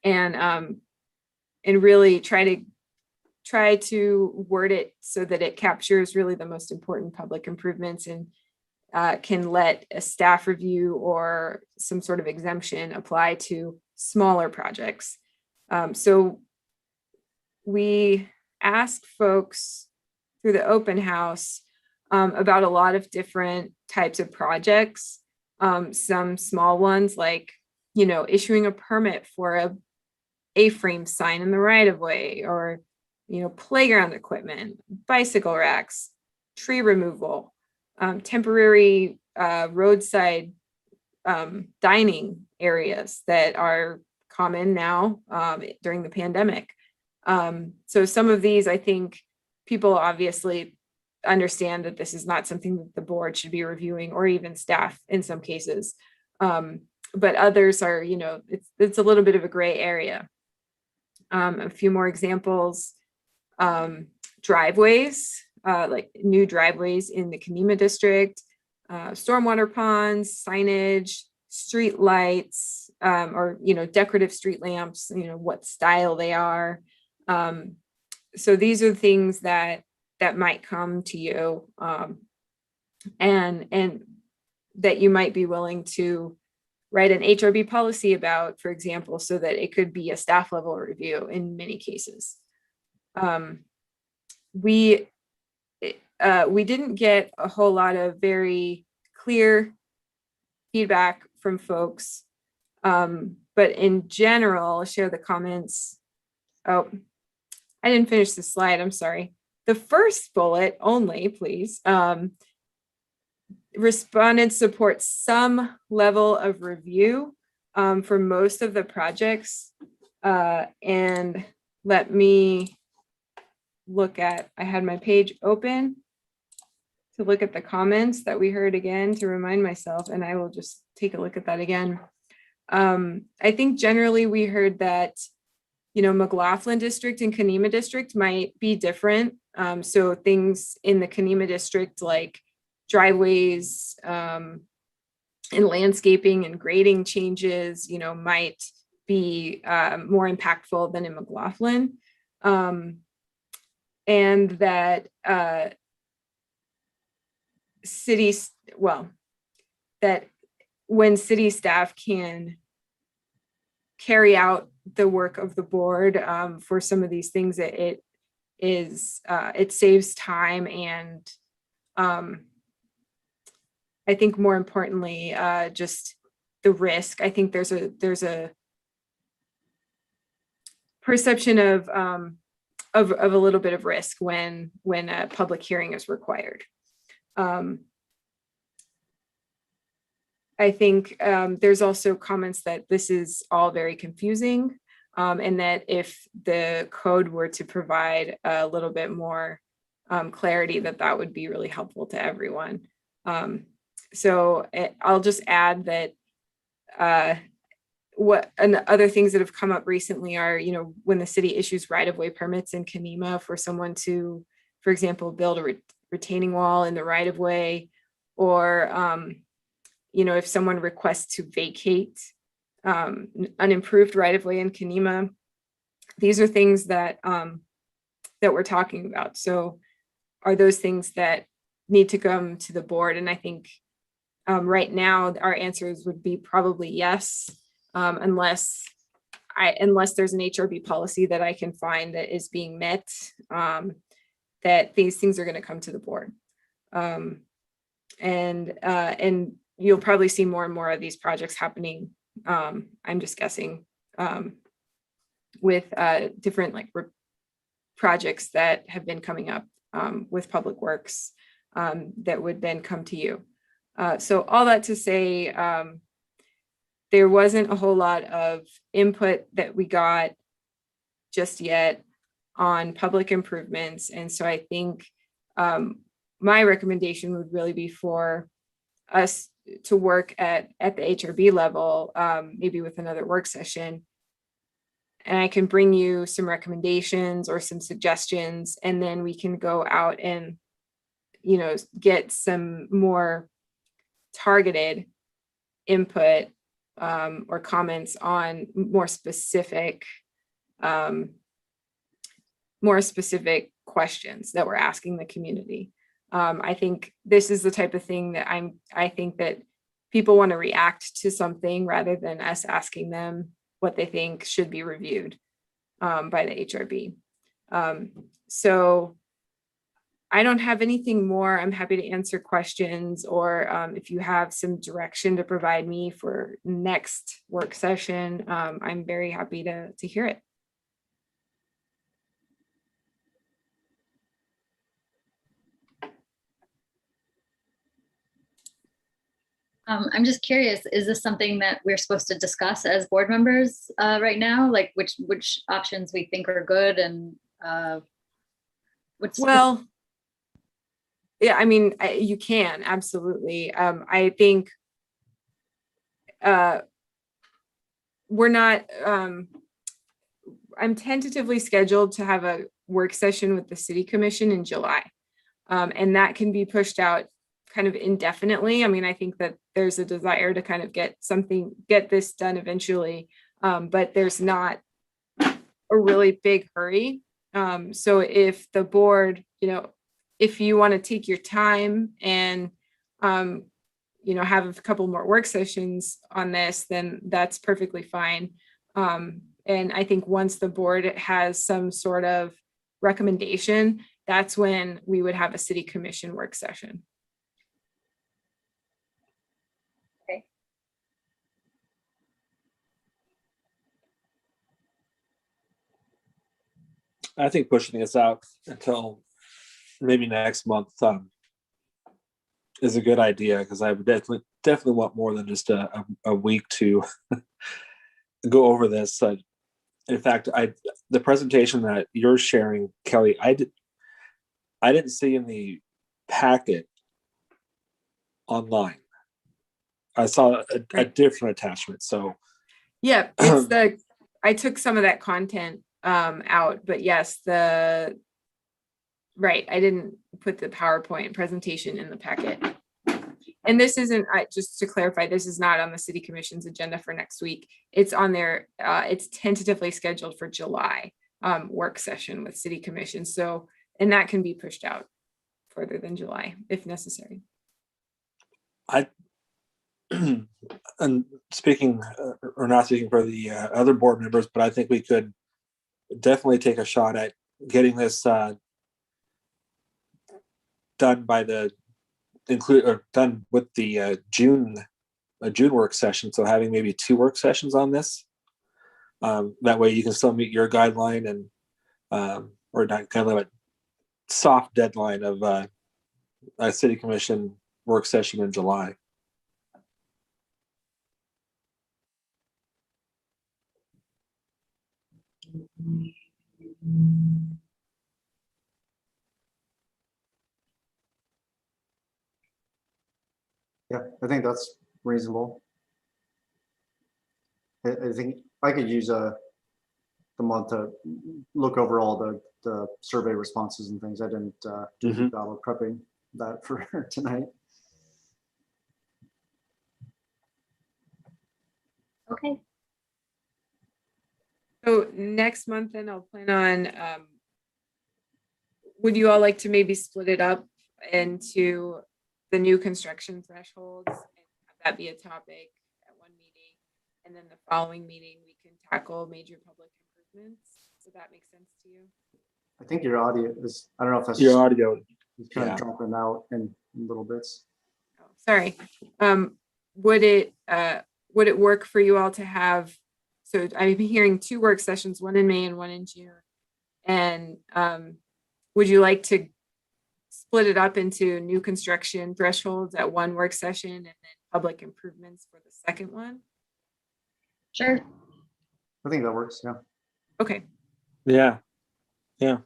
Speaker 4: and really try to word it so that it captures really the most important public improvements, and can let a staff review or some sort of exemption apply to smaller projects. So we asked folks through the open house about a lot of different types of projects. Some small ones like, issuing a permit for a A-frame sign in the right of way, or, playground equipment, bicycle racks, tree removal, temporary roadside dining areas that are common now during the pandemic. So some of these, I think people obviously understand that this is not something that the board should be reviewing, or even staff in some cases. But others are, it's a little bit of a gray area. A few more examples, driveways, like new driveways in the Kenema district, stormwater ponds, signage, street lights, or, decorative street lamps, what style they are. So these are things that might come to you, and that you might be willing to write an HRB policy about, for example, so that it could be a staff level review in many cases. We didn't get a whole lot of very clear feedback from folks, but in general, I'll share the comments. Oh, I didn't finish the slide, I'm sorry. The first bullet only, please. Respondents support some level of review for most of the projects. And let me look at, I had my page open to look at the comments that we heard again to remind myself, and I will just take a look at that again. I think generally we heard that, McLaughlin district and Kenema district might be different. So things in the Kenema district like driveways and landscaping and grading changes, might be more impactful than in McLaughlin. And that that when city staff can carry out the work of the board for some of these things, it saves time, and I think more importantly, just the risk. I think there's a perception of a little bit of risk when a public hearing is required. I think there's also comments that this is all very confusing, and that if the code were to provide a little bit more clarity, that would be really helpful to everyone. So I'll just add that other things that have come up recently are, when the city issues right-of-way permits in Kenema for someone to, for example, build a retaining wall in the right-of-way, or if someone requests to vacate unimproved right-of-way in Kenema. These are things that that we're talking about. So are those things that need to come to the board? And I think right now our answers would be probably yes, unless there's an HRB policy that I can find that is being met, that these things are going to come to the board. And you'll probably see more and more of these projects happening. I'm just guessing, with different projects that have been coming up with Public Works that would then come to you. So all that to say, there wasn't a whole lot of input that we got just yet on public improvements. And so I think my recommendation would really be for us to work at the HRB level, maybe with another work session. And I can bring you some recommendations or some suggestions, and then we can go out and, get some more targeted input or comments on more specific questions that we're asking the community. I think this is the type of thing that I think that people want to react to something rather than us asking them what they think should be reviewed by the HRB. So I don't have anything more. I'm happy to answer questions, or if you have some direction to provide me for next work session, I'm very happy to hear it.
Speaker 3: I'm just curious, is this something that we're supposed to discuss as board members right now? Like which options we think are good, and
Speaker 4: Well, yeah, I mean, you can, absolutely. I think we're not, I'm tentatively scheduled to have a work session with the city commission in July. And that can be pushed out kind of indefinitely. I mean, I think that there's a desire to kind of get this done eventually, but there's not a really big hurry. So if the board, if you want to take your time and, have a couple more work sessions on this, then that's perfectly fine. And I think once the board has some sort of recommendation, that's when we would have a city commission work session.
Speaker 3: Okay.
Speaker 5: I think pushing this out until maybe next month is a good idea, because I would definitely want more than just a week to go over this. In fact, the presentation that you're sharing, Kelly, I didn't see in the packet online. I saw a different attachment. So
Speaker 4: yeah, it's I took some of that content out, but yes, I didn't put the PowerPoint presentation in the packet. And this isn't, just to clarify, this is not on the city commission's agenda for next week. It's on there. It's tentatively scheduled for July work session with city commission. So, and that can be pushed out further than July if necessary.
Speaker 5: And speaking or not speaking for the other board members, but I think we could definitely take a shot at getting this done by done with the June work session. So having maybe 2 work sessions on this, that way you can still meet your guideline and or not guideline, but soft deadline of a city commission work session in July.
Speaker 1: Yeah, I think that's reasonable. I think I could use the month to look over all the survey responses and things. I didn't do a good job of prepping that for tonight.
Speaker 3: Okay.
Speaker 4: So next month, then I'll plan on, would you all like to maybe split it up into the new construction thresholds and have that be a topic at one meeting? And then the following meeting, we can tackle major public improvements. Does that make sense to you?
Speaker 1: I think your audio is, I don't know if that's
Speaker 5: Your audio.
Speaker 1: it's kind
Speaker 5: yeah.
Speaker 1: of dropping out in little bits.
Speaker 4: Oh, sorry. Would it work for you all to have, so I'm hearing 2 work sessions, one in May and one in June. And would you like to split it up into new construction thresholds at one work session and then public improvements for the second one?
Speaker 3: Sure.
Speaker 1: I think that works. Yeah.
Speaker 4: Okay.
Speaker 5: Yeah.
Speaker 4: Okay.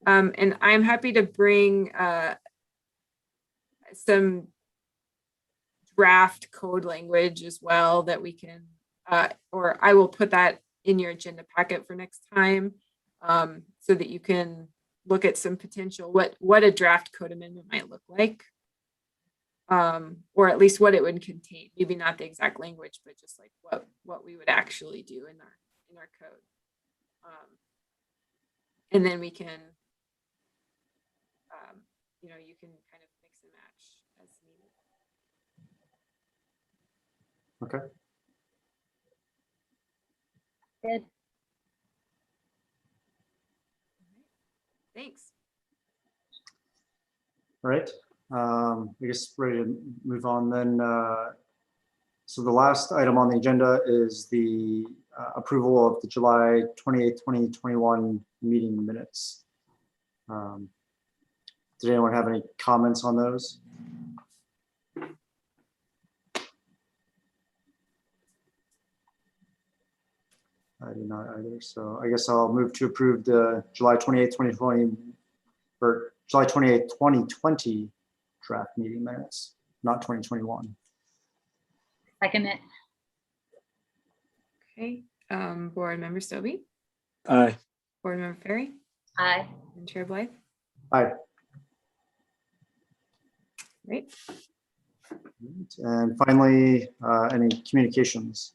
Speaker 4: And I'm happy to bring some draft code language as well that we can, or I will put that in your agenda packet for next time, so that you can look at some potential, what a draft code amendment might look like. Or at least what it would contain, maybe not the exact language, but just like what we would actually do in our code. And then we can, you can kind of mix and match as needed.
Speaker 1: Okay.
Speaker 3: Good.
Speaker 4: Thanks.
Speaker 1: All right. I guess ready to move on then. So the last item on the agenda is the approval of the July 28th, 2021 meeting minutes. Did anyone have any comments on those? I do not either. So I guess I'll move to approve the July 28th, 2020 or July 28th, 2020 draft meeting minutes, not 2021.
Speaker 3: Second it.
Speaker 4: Okay. Board Member Stobie,
Speaker 5: Aye.
Speaker 4: Board Member Ferry,
Speaker 3: Aye.
Speaker 4: and Chair Blythe.
Speaker 1: Aye.
Speaker 4: Great.
Speaker 1: And finally, any communications?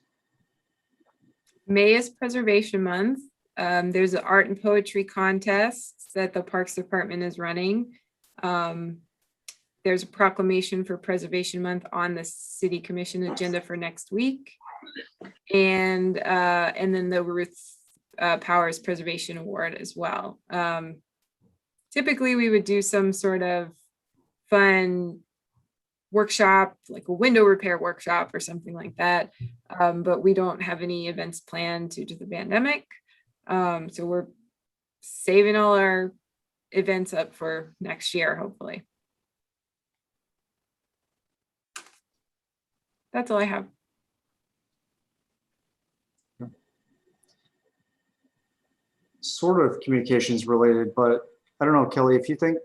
Speaker 4: May is Preservation Month. There's an art and poetry contest that the Parks Department is running. There's a proclamation for Preservation Month on the City Commission agenda for next week. And then the Ruth Powers Preservation Award as well. Typically, we would do some sort of fun workshop, like a window repair workshop or something like that. But we don't have any events planned due to the pandemic. So we're saving all our events up for next year, hopefully. That's all I have.
Speaker 1: Sort of communications related, but I don't know, Kelly, if you think,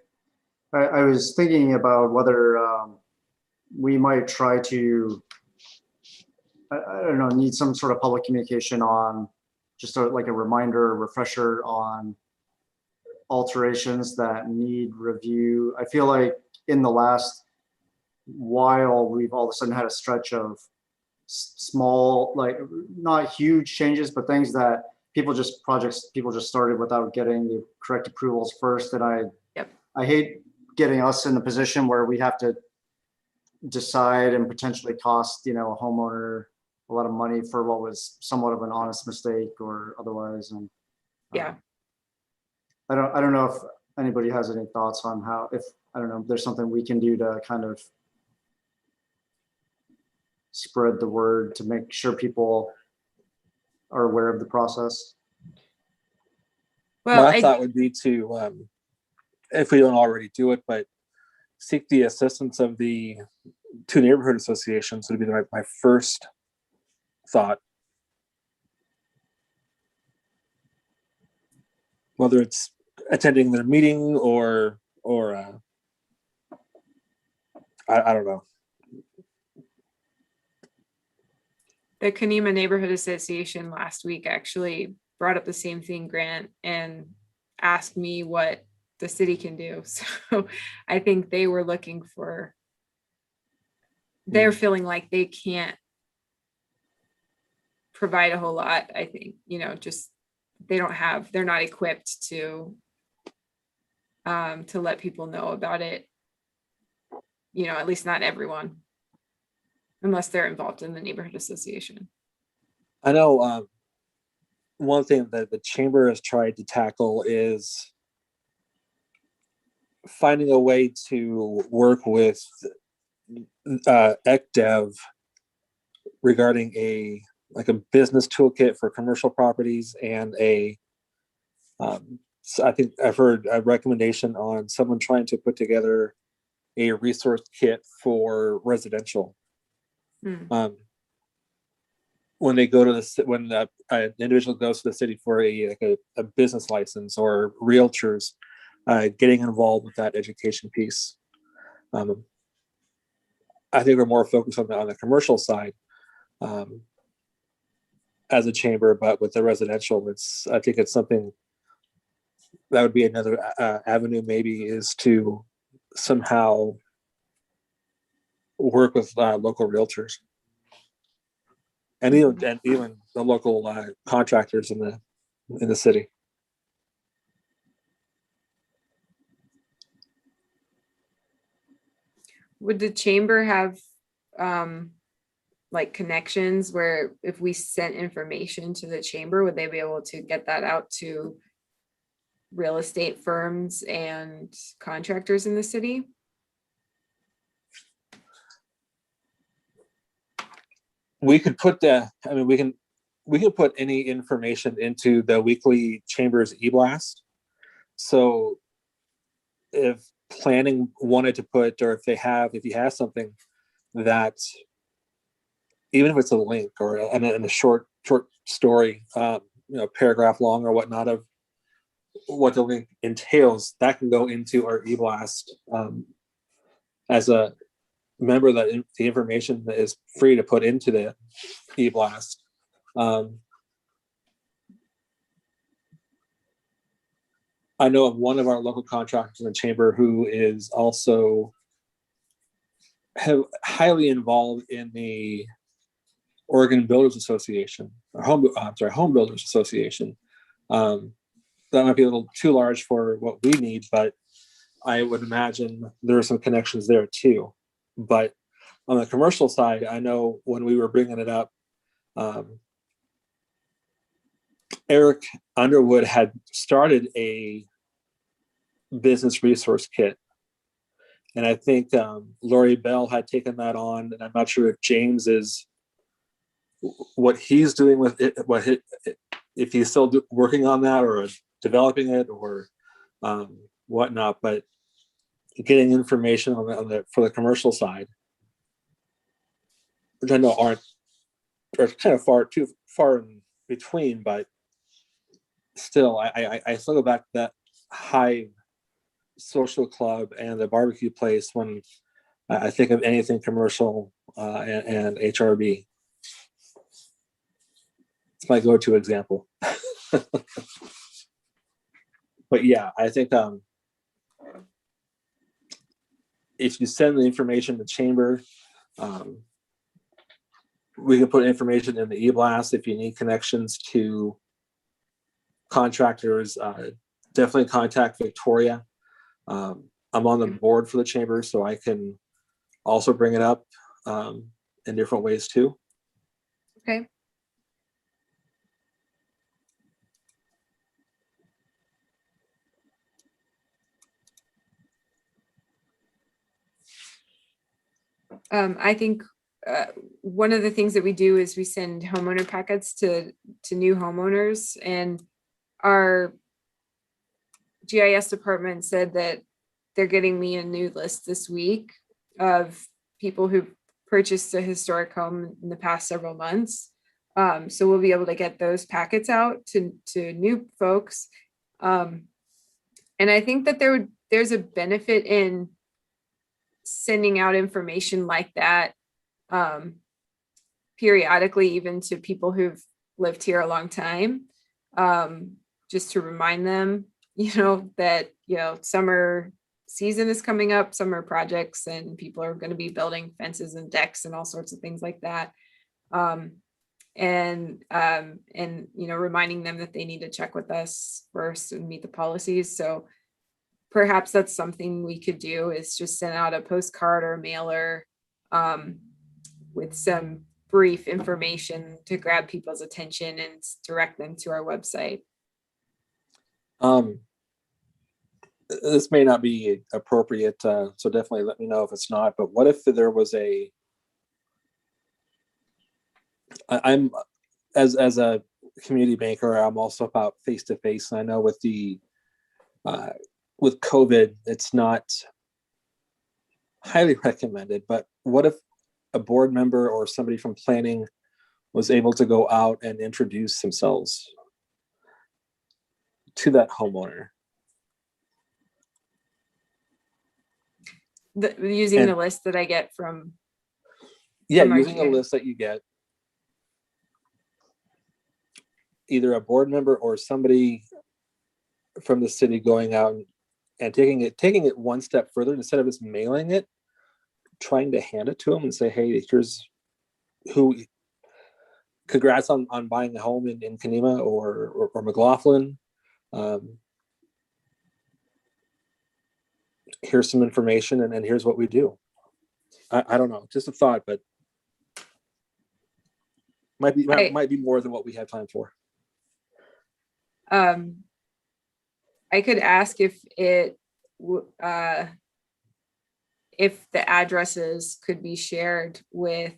Speaker 1: I was thinking about whether we might try to, I don't know, need some sort of public communication on just like a reminder, refresher on alterations that need review. I feel like in the last while, we've all of a sudden had a stretch of small, like not huge changes, but things that projects people just started without getting the correct approvals first. And I hate getting us in the position where we have to decide and potentially cost, a homeowner a lot of money for what was somewhat of an honest mistake or otherwise. And
Speaker 4: Yeah.
Speaker 1: I don't know if anybody has any thoughts on how, if there's something we can do to kind of spread the word to make sure people are aware of the process.
Speaker 4: Well,
Speaker 5: My thought would be to, if we don't already do it, but seek the assistance of the 2 neighborhood associations would be my first thought. Whether it's attending their meeting or I don't know.
Speaker 4: The Kanema Neighborhood Association last week actually brought up the same thing, Grant, and asked me what the city can do. So I think they were looking for, they're feeling like they can't provide a whole lot. I think, just they're not equipped to let people know about it. At least not everyone, unless they're involved in the neighborhood association.
Speaker 5: I know one thing that the chamber has tried to tackle is finding a way to work with ECDev regarding a business toolkit for commercial properties and so I think I've heard a recommendation on someone trying to put together a resource kit for residential. When they go to when an individual goes to the city for a business license or realtors, getting involved with that education piece. I think we're more focused on the commercial side as a chamber, but with the residential, I think it's something that would be another avenue, maybe, is to somehow work with local realtors and even the local contractors in the city.
Speaker 4: Would the chamber have connections where if we sent information to the chamber, would they be able to get that out to real estate firms and contractors in the city?
Speaker 5: We could put we can put any information into the weekly chamber's e-blast. So if planning wanted to put, or if you have something that, even if it's a link or in a short story, paragraph long or whatnot of what the link entails, that can go into our e-blast as a member. That the information is free to put into the e-blast. I know of one of our local contractors in the chamber who is also highly involved in the Oregon Builders Association, or Home Builders Association. That might be a little too large for what we need, but I would imagine there are some connections there too. But on the commercial side, I know when we were bringing it up, Eric Underwood had started a business resource kit. And I think Lori Bell had taken that on, and I'm not sure if James is, what he's doing with it, if he's still working on that or developing it or whatnot, but getting information for the commercial side, which I know are kind of too far in between, but still, I still go back to that Hive social club and the barbecue place when I think of anything commercial and HRB. It's my go-to example. But yeah, I think if you send the information to chamber, we can put information in the e-blast. If you need connections to contractors, definitely contact Victoria. I'm on the board for the chamber, so I can also bring it up in different ways too.
Speaker 4: Okay. I think one of the things that we do is we send homeowner packets to new homeowners, and our GIS department said that they're getting me a new list this week of people who purchased a historic home in the past several months. So we'll be able to get those packets out to new folks. And I think that there's a benefit in sending out information like that periodically, even to people who've lived here a long time, just to remind them, that, summer season is coming up, summer projects, and people are going to be building fences and decks and all sorts of things like that. And reminding them that they need to check with us first and meet the policies. So perhaps that's something we could do, is just send out a postcard or a mailer with some brief information to grab people's attention and direct them to our website.
Speaker 5: This may not be appropriate, so definitely let me know if it's not, but what if there was I'm as a community banker, I'm also about face-to-face. And I know with with COVID, it's not highly recommended, but what if a board member or somebody from planning was able to go out and introduce themselves to that homeowner?
Speaker 4: Using the list that I get from.
Speaker 5: Yeah,
Speaker 4: from our
Speaker 5: using the
Speaker 4: GA.
Speaker 5: list that you get. Either a board member or somebody from the city going out and taking it one step further, instead of just mailing it, trying to hand it to them and say, hey, here's congrats on buying a home in Kenema or McLaughlin. Here's some information and here's what we do. I don't know, just a thought, but might be more than what we have time for.
Speaker 4: I could ask if the addresses could be shared with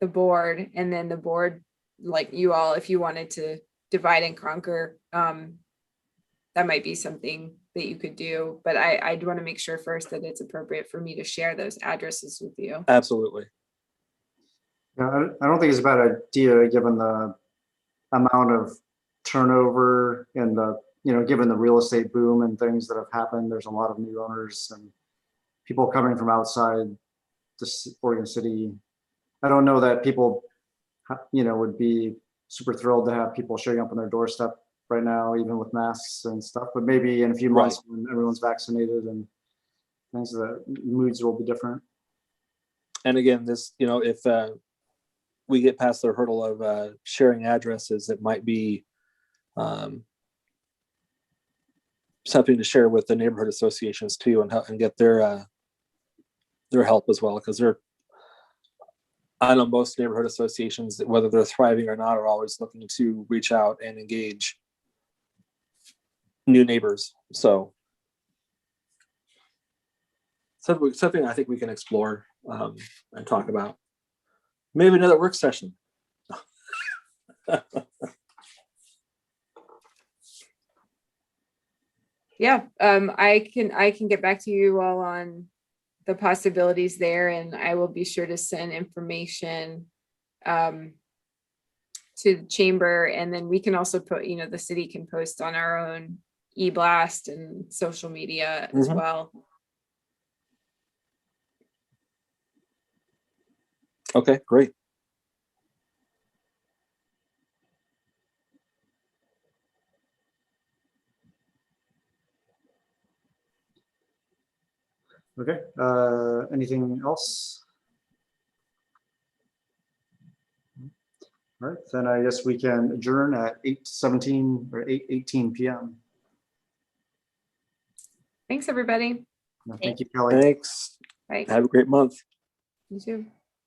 Speaker 4: the board, and then the board, like you all, if you wanted to divide and conquer, that might be something that you could do. But I'd want to make sure first that it's appropriate for me to share those addresses with you.
Speaker 5: Absolutely.
Speaker 1: Yeah, I don't think it's a bad idea given the amount of turnover and given the real estate boom and things that have happened. There's a lot of new owners and people coming from outside this Oregon City. I don't know that people, would be super thrilled to have people showing up on their doorstep right now, even with masks and stuff. But maybe in a few months when everyone's vaccinated and things, the moods will be different.
Speaker 5: And again, this, if we get past the hurdle of sharing addresses, it might be something to share with the neighborhood associations too, and get their help as well, because I know most neighborhood associations, whether they're thriving or not, are always looking to reach out and engage new neighbors. So something I think we can explore and talk about. Maybe another work session.
Speaker 4: Yeah, I can get back to you all on the possibilities there, and I will be sure to send information to the chamber, and then we can also put, the city can post on our own e-blast and social media as well.
Speaker 5: Okay, great.
Speaker 1: Okay, anything else? All right, then I guess we can adjourn at 8:17 or 8:18 p.m.
Speaker 4: Thanks, everybody.
Speaker 1: Thank you, Kelly.
Speaker 5: Thanks.
Speaker 4: Bye.
Speaker 5: Have a great month.
Speaker 4: You too.